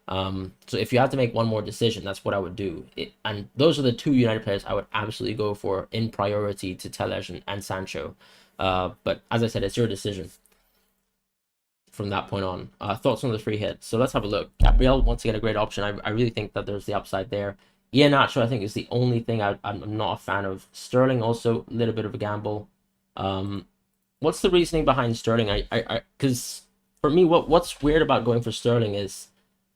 So if you have to make one more decision, that's what I would do. And those are the 2 United players I would absolutely go for in priority to Telles and Sancho. But as I said, it's your decision from that point on. Thoughts on the free hit? So let's have a look. Gabriel, once again, a great option. I really think that there's the upside there. Iheanacho, I think, is the only thing I'm not a fan of. Sterling, also a little bit of a gamble. What's the reasoning behind Sterling? Because for me, what's weird about going for Sterling is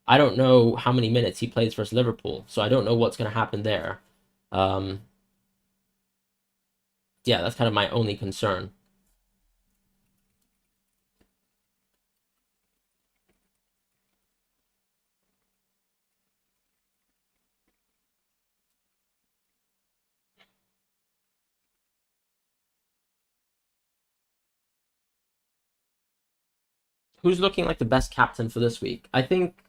I don't know how many minutes he plays versus Liverpool, so I don't know what's going to happen there. Yeah, that's kind of my only concern. Who's looking like the best captain for this week? I think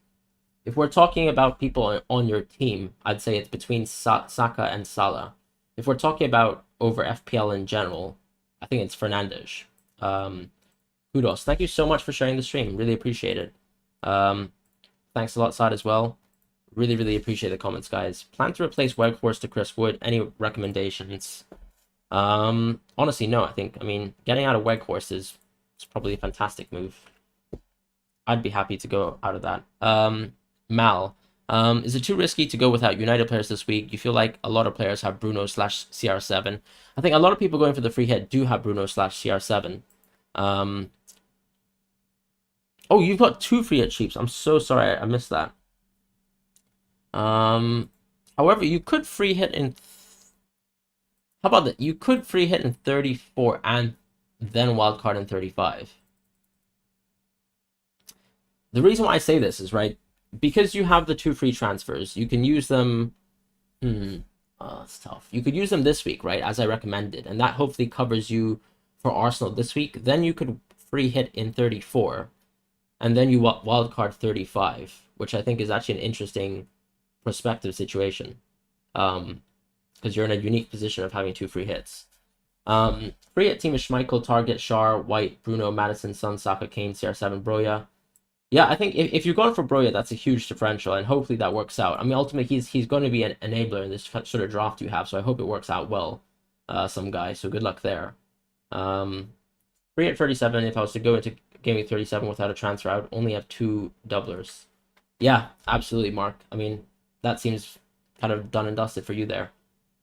if we're talking about people on your team, I'd say it's between Saka and Salah. If we're talking about over FPL in general, I think it's Fernandes. Kudos. Thank you so much for sharing the stream. Really appreciate it. Thanks a lot, Sad, as well. Really, really appreciate the comments, guys. Plan to replace Weghorst to Chris Wood. Any recommendations? Honestly, no. I mean, getting out of Weghorst is probably a fantastic move. I'd be happy to go out of that. Mal, is it too risky to go without United players this week? You feel like a lot of players have Bruno / CR7. I think a lot of people going for the free hit do have Bruno / CR7. Oh, you've got 2 free hit cheaps. I'm so sorry, I missed that. However, you could free hit in. How about that? You could free hit in 34 and then wildcard in 35. The reason why I say this is, right, because you have the two free transfers, you can use them. Hmm, it's tough. You could use them this week, right? As I recommended, and that hopefully covers you for Arsenal this week. Then you could free hit in 34, and then you wildcard 35, which I think is actually an interesting prospective situation. Because you're in a unique position of having two free hits. Free hit team is Schmeichel, Target, Shar, White, Bruno, Madison, Son, Saka, Kane, CR7, Broja. Yeah, I think if you're going for Broja, that's a huge differential, and hopefully that works out. I mean, ultimately, he's going to be an enabler in this sort of draft you have, so I hope it works out well, some guy. So good luck there. Free at 37, if I was to go into gaming 37 without a transfer, I would only have two doublers. Yeah, absolutely, Mark. I mean, that seems kind of done and dusted for you there.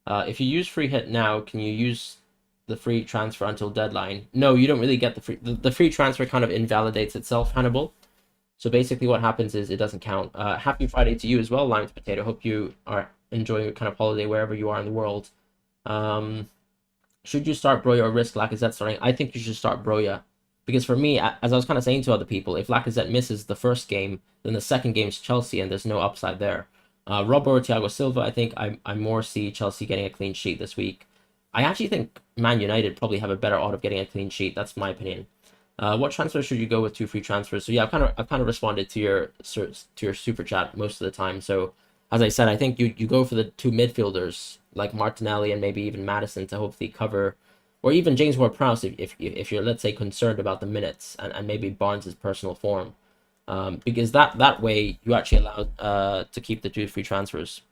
If you use free hit now, can you use the free transfer until deadline? No, you don't really get the free. The free transfer kind of invalidates itself, Hannibal. So basically what happens is it doesn't count. Happy Friday to you as well, Lime to Potato. Hope you are enjoying your kind of holiday wherever you are in the world. Should you start Broja or risk Lacazette starting? I think you should start Broja. Because for me, as I was kind of saying to other people, if Lacazette misses the first game, then the second game is Chelsea and there's no upside there. Robbo or Thiago Silva, I think I more see Chelsea getting a clean sheet this week. I actually think Man United probably have a better odds of getting a clean sheet. That's my opinion. What transfer should you go with two free transfers? So yeah, I've kind of responded to your super chat most of the time. So as I said, I think you go for the two midfielders like Martinelli and maybe even Madison to hopefully cover, or even James Ward-Prowse if you're, let's say, concerned about the minutes and maybe Barnes' personal form, because that way you actually allow to keep the two free transfers.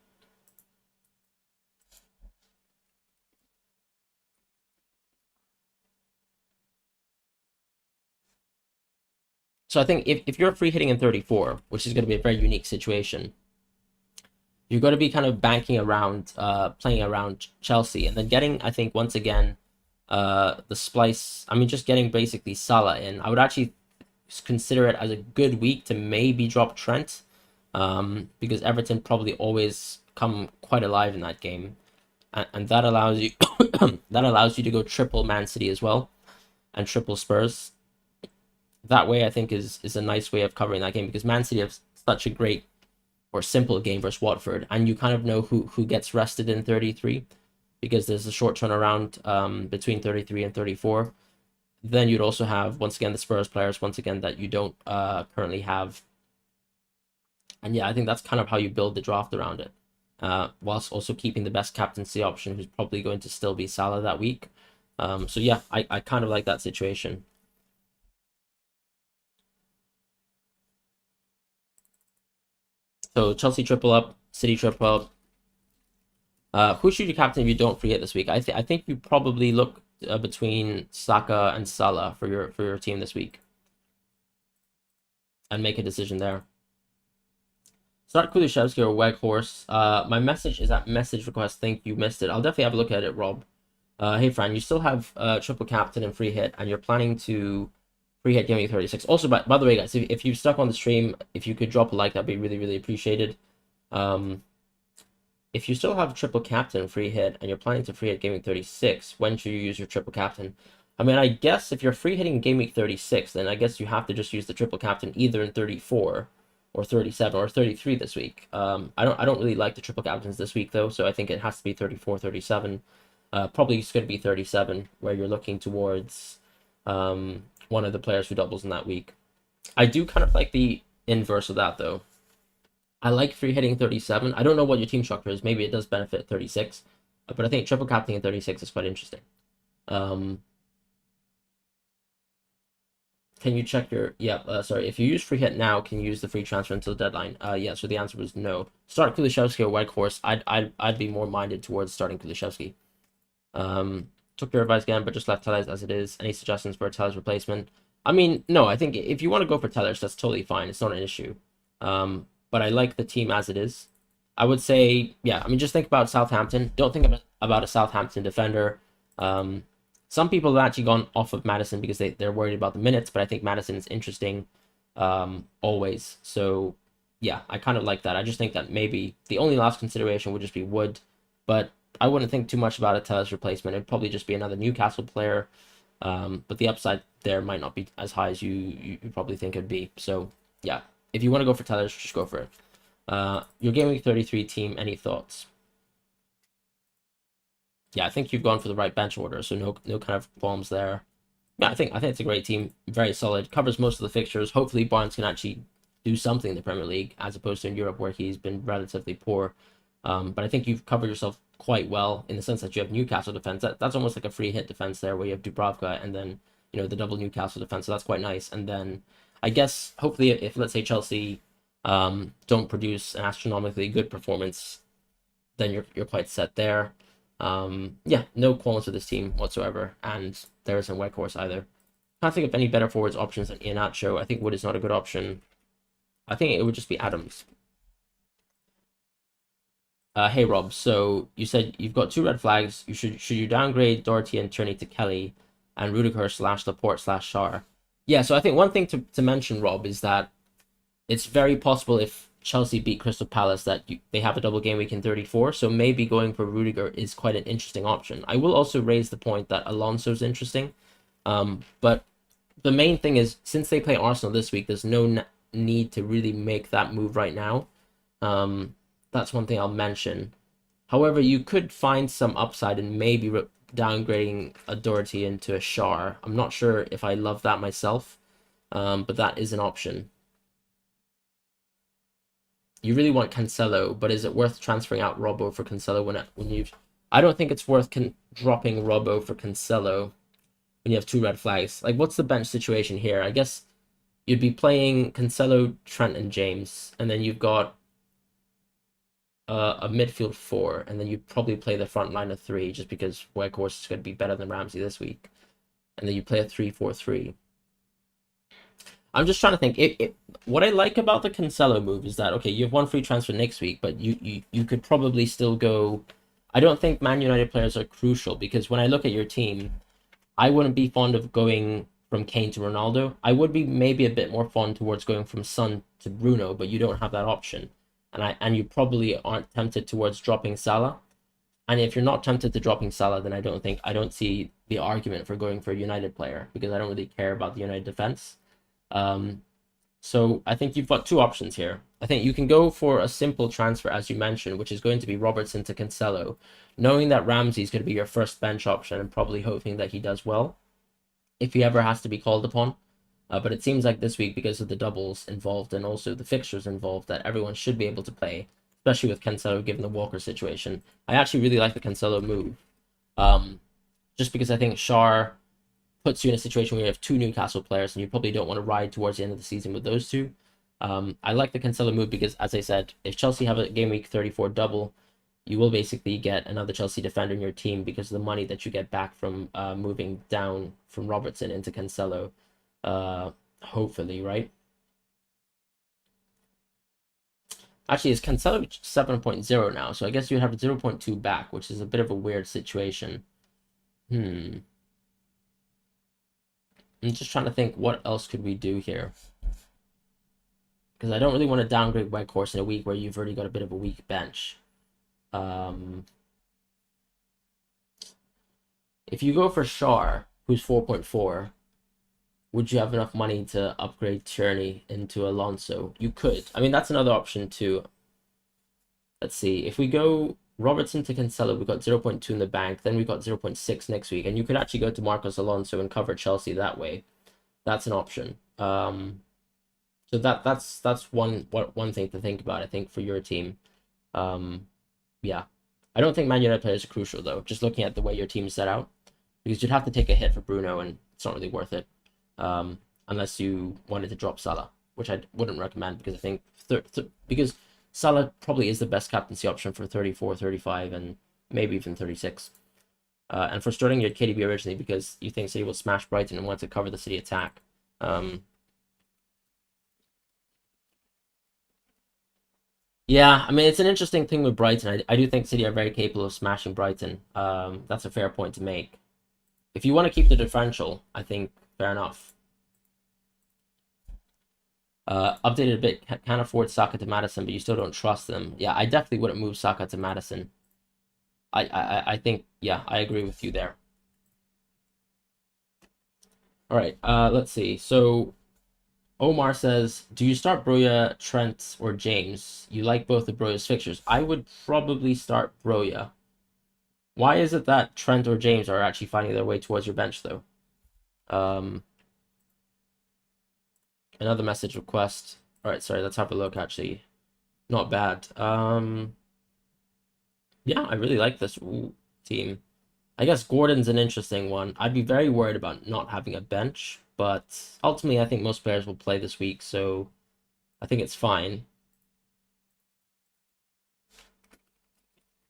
So I think if you're free hitting in 34, which is going to be a very unique situation, you're going to be kind of banking around, playing around Chelsea, and then getting, I think, once again, the splice. I mean, just getting basically Salah in. I would actually consider it as a good week to maybe drop Trent, because Everton probably always come quite alive in that game, and that allows you that allows you to go triple Man City as well, and triple Spurs. That way, I think is a nice way of covering that game, because Man City have such a great or simple game versus Watford, and you kind of know who gets rested in 33, because there's a short turnaround between 33 and 34. Then you'd also have, once again, the Spurs players, once again, that you don't currently have. And yeah, I think that's kind of how you build the draft around it, whilst also keeping the best captaincy option, who's probably going to still be Salah that week. So yeah, I kind of like that situation. So Chelsea triple up, City triple up. Who should you captain if you don't free hit this week? I think you probably look between Saka and Salah for your team this week, and make a decision there. Start Kulishevsky or Weghorst. My message is that message request. Think you missed it. I'll definitely have a look at it, Rob. Hey Fran, you still have triple captain and free hit, and you're planning to free hit gaming 36. Also, by the way, guys, if you've stuck on the stream, if you could drop a like, that'd be really, really appreciated. If you still have triple captain free hit and you're planning to free hit gaming 36, when should you use your triple captain? I mean, I guess if you're free hitting game week 36, then I guess you have to just use the triple captain either in 34 or 37 or 33 this week. I don't really like the triple captains this week though, so I think it has to be 34, 37. Probably it's going to be 37, where you're looking towards one of the players who doubles in that week. I do kind of like the inverse of that though. I like free hitting 37. I don't know what your team structure is. Maybe it does benefit 36, but I think triple captaining in 36 is quite interesting. Can you check your... Yeah, sorry. If you use free hit now, can you use the free transfer until deadline? Yeah, so the answer was no. Start Kulishevsky or Weghorst. I'd be more minded towards starting Kulishevsky. Took your advice again, but just left Tellers as it is. Any suggestions for a Tellers replacement? I mean, no, I think if you want to go for Tellers, that's totally fine. It's not an issue. But I like the team as it is. I would say, yeah, I mean, just think about Southampton. Don't think about a Southampton defender. Some people have actually gone off of Madison because they're worried about the minutes, but I think Madison is interesting always. So, yeah, I kind of like that. I just think that maybe the only last consideration would just be Wood, but I wouldn't think too much about a Tellez replacement. It'd probably just be another Newcastle player, but the upside there might not be as high as you probably think it'd be. So, yeah, if you want to go for tellers, just go for it. Your game week 33 team, any thoughts? Yeah, I think you've gone for the right bench order, so no kind of bombs there. Yeah, I think it's a great team, very solid, covers most of the fixtures. Hopefully Barnes can actually do something in the Premier League as opposed to in Europe where he's been relatively poor. But I think you've covered yourself quite well in the sense that you have Newcastle defense. That's almost like a free hit defense there where you have Dubravka and then, you know, the double Newcastle defense. So that's quite nice. And then I guess hopefully if let's say Chelsea don't produce an astronomically good performance, then you're quite set there. Yeah, no qualms with this team whatsoever, and there isn't Weghorst either. Can't think of any better forwards options than Iheanacho. I think Wood is not a good option. I think it would just be Adams. Hey Rob, so you said you've got 2 red flags. Should you downgrade Doherty and Tierney to Kelly and Rudiger / Laporte / Schär? Yeah, so I think one thing to mention, Rob, is that it's very possible if Chelsea beat Crystal Palace that they have a double game week in 34, so maybe going for Rudiger is quite an interesting option. I will also raise the point that Alonso's interesting, but the main thing is since they play Arsenal this week, there's no need to really make that move right now. That's one thing I'll mention. However, you could find some upside in maybe downgrading a Doherty into a Schär. I'm not sure if I love that myself, but that is an option. You really want Cancelo, but is it worth transferring out Robbo for Cancelo when you've... I don't think it's worth dropping Robbo for Cancelo when you have 2 red flags. Like, what's the bench situation here? I guess you'd be playing Cancelo, Trent, and James, and then you've got a midfield 4, and then you'd probably play the front line of 3 just because Weghorst is going to be better than Ramsey this week. And then you play a 3-4-3. I'm just trying to think. What I like about the Cancelo move is that, okay, you have 1 free transfer next week, but you could probably still go... I don't think Man United players are crucial, because when I look at your team, I wouldn't be fond of going from Kane to Ronaldo. I would be maybe a bit more fond towards going from Son to Bruno, but you don't have that option. And you probably aren't tempted towards dropping Salah. And if you're not tempted to dropping Salah, then I don't see the argument for going for a United player, because I don't really care about the United defense. So I think you've got 2 options here. I think you can go for a simple transfer, as you mentioned, which is going to be Robertson to Cancelo, knowing that Ramsey is going to be your first bench option and probably hoping that he does well if he ever has to be called upon. But it seems like this week, because of the doubles involved and also the fixtures involved, that everyone should be able to play, especially with Cancelo given the Walker situation. I actually really like the Cancelo move, just because I think Schär puts you in a situation where you have 2 Newcastle players and you probably don't want to ride towards the end of the season with those 2. I like the Cancelo move because, as I said, if Chelsea have a game week 34 double, you will basically get another Chelsea defender in your team because of the money that you get back from moving down from Robertson into Cancelo, hopefully, right? Actually, it's Cancelo 7.0 now, so I guess you have 0.2 back, which is a bit of a weird situation. I'm just trying to think what else could we do here. Because I don't really want to downgrade Weghorst in a week where you've already got a bit of a weak bench. If you go for Schär, who's 4.4, would you have enough money to upgrade Tierney into Alonso? You could. I mean, that's another option too. Let's see. If we go Robertson to Cancelo, we've got 0.2 in the bank. Then we've got 0.6 next week. And you could actually go to Marcos Alonso and cover Chelsea that way. That's an option. So that's one thing to think about, I think, for your team. Yeah. I don't think Man United players are crucial, though, just looking at the way your team is set out. Because you'd have to take a hit for Bruno, and it's not really worth it. Unless you wanted to drop Salah, which I wouldn't recommend, because I think because Salah probably is the best captaincy option for 34, 35, and maybe even 36. And for starting your KDB originally, because you think City will smash Brighton and want to cover the City attack. Yeah, I mean, it's an interesting thing with Brighton. I do think City are very capable of smashing Brighton. That's a fair point to make. If you want to keep the differential, I think fair enough. Updated a bit. Can't afford Saka to Madison, but you still don't trust them. Yeah, I definitely wouldn't move Saka to Madison. I think, yeah, I agree with you there. All right, let's see. So Omar says, do you start Broya, Trent, or James? You like both of Broya's fixtures. I would probably start Broya. Why is it that Trent or James are actually finding their way towards your bench, though? Um, Another message request. All right, sorry, let's have a look, actually. Not bad. Yeah, I really like this team. I guess Gordon's an interesting one. I'd be very worried about not having a bench, but ultimately, I think most players will play this week, so I think it's fine.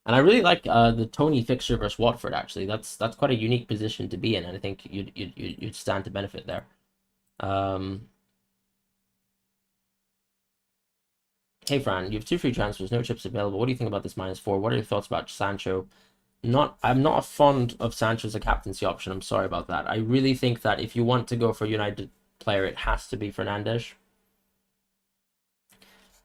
And I really like the Tony fixture versus Watford. Actually, that's quite a unique position to be in, and I think you'd stand to benefit there. Um, hey Fran, you have two free transfers, no chips available. What do you think about this -4? What are your thoughts about Sancho? I'm not fond of Sancho as a captaincy option. I'm sorry about that. I really think that if you want to go for a United player, it has to be Fernandes.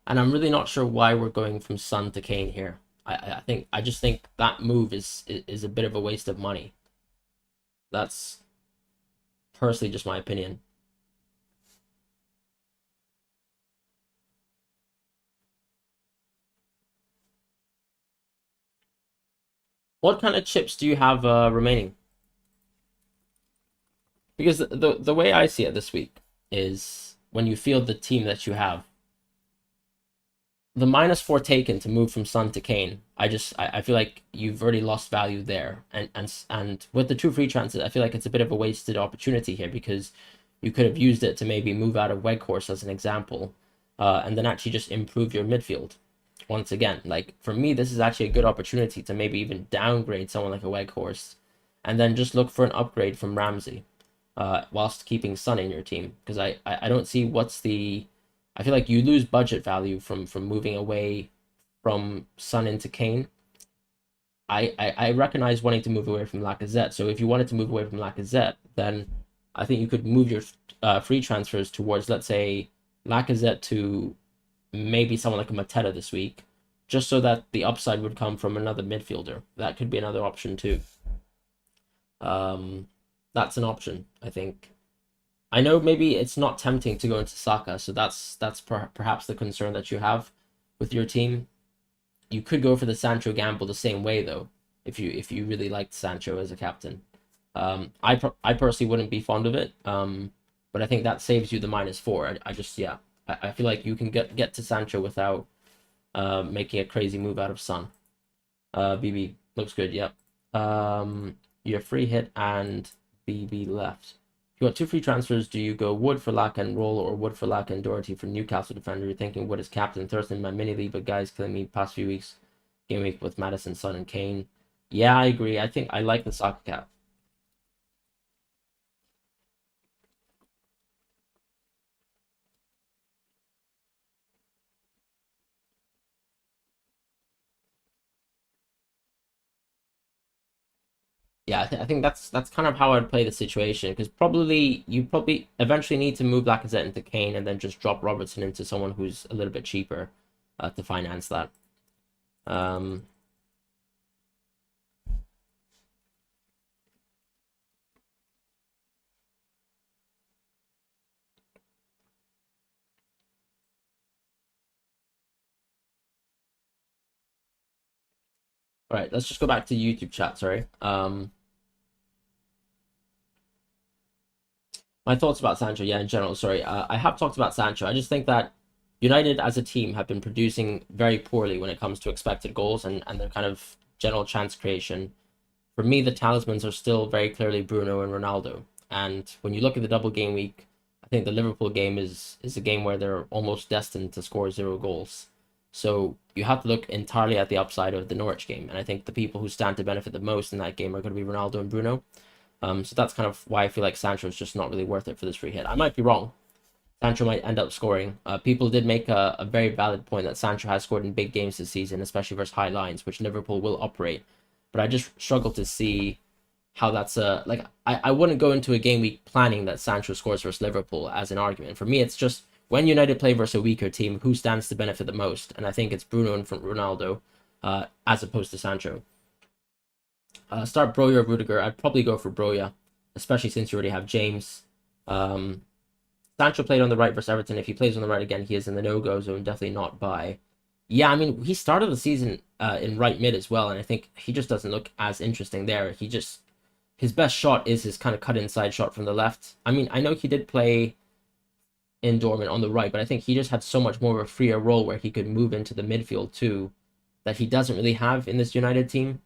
And I'm really not sure why we're going from Son to Kane here. I just think that move is a bit of a waste of money. That's personally just my opinion. What kind of chips do you have remaining? Because the way I see it this week is when you field the team that you have, the -4 taken to move from Son to Kane, I feel like you've already lost value there. And with the two free transfers, I feel like it's a bit of a wasted opportunity here because you could have used it to maybe move out of Weghorst as an example, and then actually just improve your midfield. Once again, like for me, this is actually a good opportunity to maybe even downgrade someone like a Weghorst, and then just look for an upgrade from Ramsey, whilst keeping Son in your team. Because I don't see what's the I feel like you lose budget value from moving away from Son into Kane. I recognize wanting to move away from Lacazette. So if you wanted to move away from Lacazette, then I think you could move your free transfers towards, let's say, Lacazette to maybe someone like a Mateta this week, just so that the upside would come from another midfielder. That could be another option too. That's an option, I think. I know maybe it's not tempting to go into Saka, so that's perhaps the concern that you have with your team. You could go for the Sancho gamble the same way though, if you really liked Sancho as a captain. I personally wouldn't be fond of it, but I think that saves you the -4. I just yeah, I feel like you can get to Sancho without making a crazy move out of Son. BB looks good. Yep. You have free hit and BB left. If you got two free transfers, do you go Wood for Lack and Roll or Wood for Lack and Doherty for Newcastle defender? You're thinking Wood is captain Thursday in my mini league, but guys killing me past few weeks. Game week with Madison, Son, and Kane. Yeah, I agree. I think I like the Saka cap. Yeah, I think that's kind of how I'd play the situation because probably you probably eventually need to move Lacazette into Kane and then just drop Robertson into someone who's a little bit cheaper to finance that. Um, all right, let's just go back to YouTube chat. Sorry. My thoughts about Sancho, yeah, in general. Sorry, I have talked about Sancho. I just think that United as a team have been producing very poorly when it comes to expected goals and their kind of general chance creation. For me, the talismans are still very clearly Bruno and Ronaldo. And when you look at the double game week, I think the Liverpool game is a game where they're almost destined to score 0 goals. So you have to look entirely at the upside of the Norwich game. And I think the people who stand to benefit the most in that game are going to be Ronaldo and Bruno. So that's kind of why I feel like Sancho is just not really worth it for this free hit. I might be wrong. Sancho might end up scoring. People did make a very valid point that Sancho has scored in big games this season, especially versus high lines, which Liverpool will operate. But I just struggle to see how that's like I wouldn't go into a game week planning that Sancho scores versus Liverpool as an argument. For me, it's just when United play versus a weaker team, who stands to benefit the most? And I think it's Bruno and Ronaldo, as opposed to Sancho. Start Broja or Rudiger. I'd probably go for Broja, especially since you already have James. Sancho played on the right versus Everton. If he plays on the right again, he is in the no-go zone. Definitely not buy. Yeah, I mean, he started the season in right mid as well, and I think he just doesn't look as interesting there. His best shot is his kind of cut inside shot from the left. I mean, I know he did play in Dortmund on the right, but I think he just had so much more of a freer role where he could move into the midfield too, that he doesn't really have in this United team.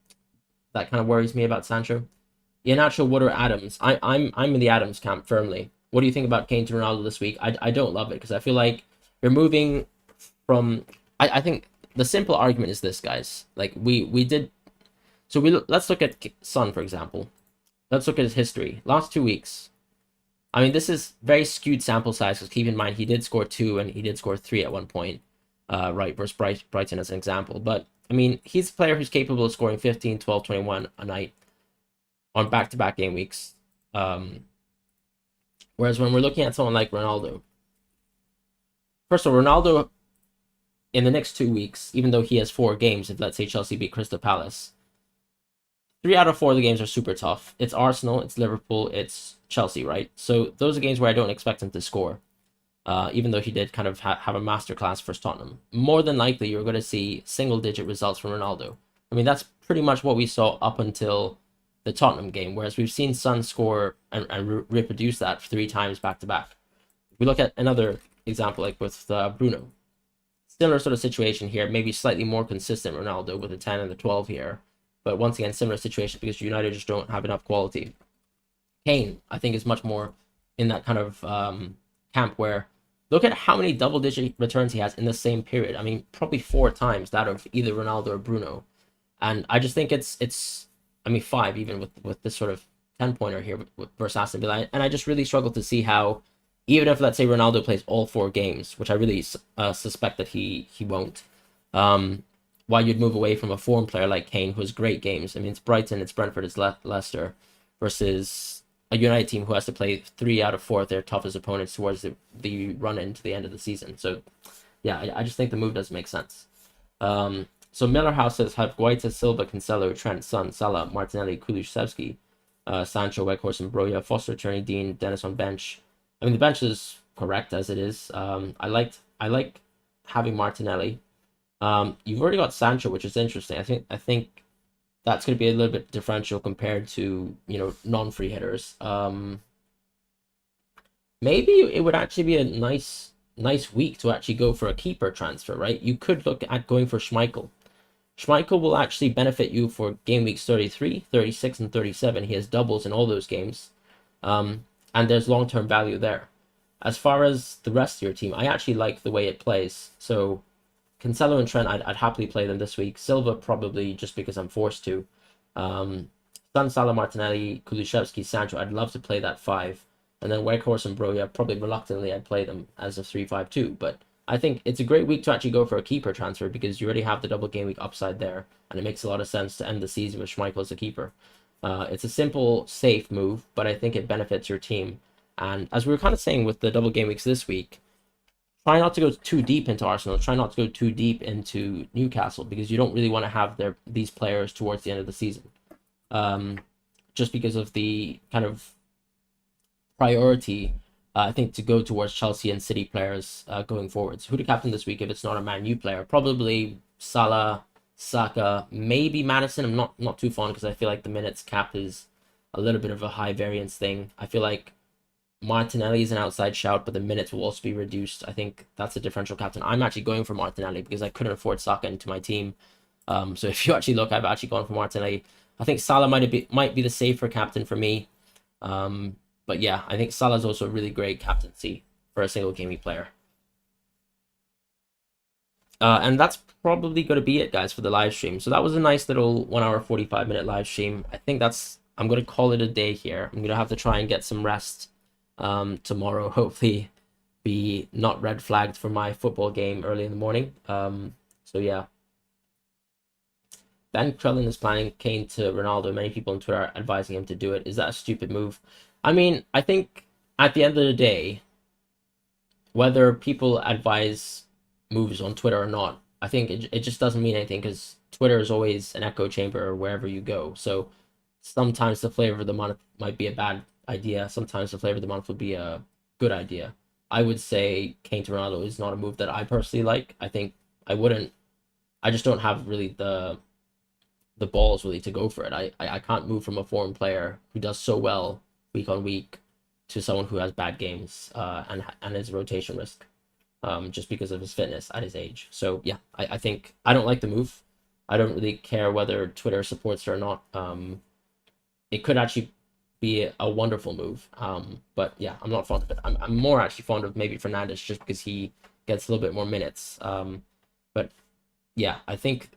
That kind of worries me about Sancho. Iheanacho, Wood, or Adams? I'm in the Adams camp firmly. What do you think about Kane to Ronaldo this week? I don't love it because I feel like you're moving from. I think the simple argument is this, guys. Like we did. So let's look at Son for example. Let's look at his history. Last 2 weeks. I mean, this is very skewed sample size because keep in mind he did score 2 and he did score 3 at one point. Right, versus Brighton as an example. But I mean, he's a player who's capable of scoring 15, 12, 21 a night on back-to-back game weeks. Whereas when we're looking at someone like Ronaldo, first of all, Ronaldo in the next 2 weeks, even though he has 4 games, if let's say Chelsea beat Crystal Palace, 3 out of 4 of the games are super tough. It's Arsenal, it's Liverpool, it's Chelsea, right? So those are games where I don't expect him to score. Even though he did kind of have a masterclass for Tottenham. More than likely, you're going to see single-digit results from Ronaldo. I mean, that's pretty much what we saw up until the Tottenham game, whereas we've seen Son score and reproduce that 3 times back-to-back. We look at another example, like with Bruno. Similar sort of situation here, maybe slightly more consistent Ronaldo with the 10 and the 12 here. But once again, similar situation because United just don't have enough quality. Kane, I think, is much more in that kind of camp where look at how many double-digit returns he has in the same period. I mean, probably 4 times that of either Ronaldo or Bruno. And I just think it's I mean, 5 even with this sort of 10-pointer here versus Aston Villa. And I just really struggle to see how, even if, let's say, Ronaldo plays all 4 games, which I really suspect that he won't, why you'd move away from a form player like Kane, who has great games. I mean, it's Brighton, it's Brentford, it's Leicester, versus a United team who has to play 3 out of 4 of their toughest opponents towards the run into the end of the season. So, yeah, I just think the move doesn't make sense. So Miller House says have Guaita, Silva, Cancelo, Trent, Son, Salah, Martinelli, Kulusevski, Sancho, Weghorst, and Broja, Foster, Turney, Dean, Dennis on bench. I mean, the bench is correct as it is. I like having Martinelli. You've already got Sancho, which is interesting. I think that's going to be a little bit differential compared to, non-free hitters. Maybe it would actually be a nice week to actually go for a keeper transfer, right? You could look at going for Schmeichel. Schmeichel will actually benefit you for game weeks 33, 36, and 37. He has doubles in all those games. And there's long-term value there. As far as the rest of your team, I actually like the way it plays. So Cancelo and Trent, I'd happily play them this week. Silva probably just because I'm forced to. Son, Salah, Martinelli, Kulusevski, Sancho, I'd love to play that 5. And then Weghorst and Broja, probably reluctantly I'd play them as a 3-5-2. But I think it's a great week to actually go for a keeper transfer because you already have the double game week upside there. And it makes a lot of sense to end the season with Schmeichel as a keeper. It's a simple, safe move, but I think it benefits your team. And as we were kind of saying with the double game weeks this week, try not to go too deep into Arsenal. Try not to go too deep into Newcastle because you don't really want to have these players towards the end of the season. Just because of the kind of priority, I think, to go towards Chelsea and City players going forwards. Who to captain this week if it's not a Man U player? Probably Salah, Saka, maybe Madison. I'm not too fond because I feel like the minutes cap is a little bit of a high variance thing. I feel like Martinelli is an outside shout, but the minutes will also be reduced. I think that's a differential captain. I'm actually going for Martinelli because I couldn't afford Saka into my team. So if you actually look, I've actually gone for Martinelli. I think Salah might be the safer captain for me. But yeah, I think Salah is also a really great captaincy for a single gaming player. And that's probably going to be it, guys, for the live stream. So that was a nice little 1 hour, 45-minute live stream. I think I'm going to call it a day here. I'm going to have to try and get some rest tomorrow. Hopefully be not red flagged for my football game early in the morning. So yeah. Ben Krellin is planning Kane to Ronaldo. Many people on Twitter are advising him to do it. Is that a stupid move? I mean, I think at the end of the day, whether people advise moves on Twitter or not, I think it just doesn't mean anything because Twitter is always an echo chamber wherever you go. So sometimes the flavor of the month might be a bad idea. Sometimes the flavor of the month would be a good idea. I would say Kane to Ronaldo is not a move that I personally like. I think I wouldn't. I just don't have really the balls really to go for it. I can't move from a foreign player who does so well week on week to someone who has bad games and is rotation risk just because of his fitness at his age. So yeah, I think I don't like the move. I don't really care whether Twitter supports it or not. It could actually be a wonderful move. But yeah, I'm not fond of it. I'm more actually fond of maybe Fernandes just because he gets a little bit more minutes. But yeah, I think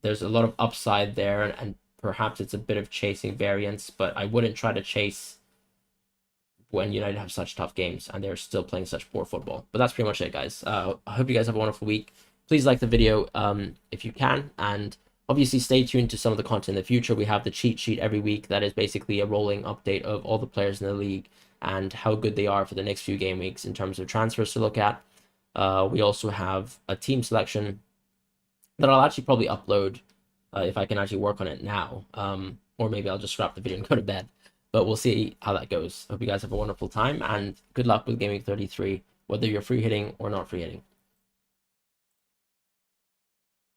there's a lot of upside there, and perhaps it's a bit of chasing variance, but I wouldn't try to chase when United have such tough games and they're still playing such poor football. But that's pretty much it, guys. I hope you guys have a wonderful week. Please like the video if you can, and obviously stay tuned to some of the content in the future. We have the cheat sheet every week that is basically a rolling update of all the players in the league and how good they are for the next few game weeks in terms of transfers to look at. We also have a team selection that I'll actually probably upload if I can actually work on it now. Or maybe I'll just scrap the video and go to bed. But we'll see how that goes. Hope you guys have a wonderful time, and good luck with Game Week 33, whether you're free hitting or not free hitting.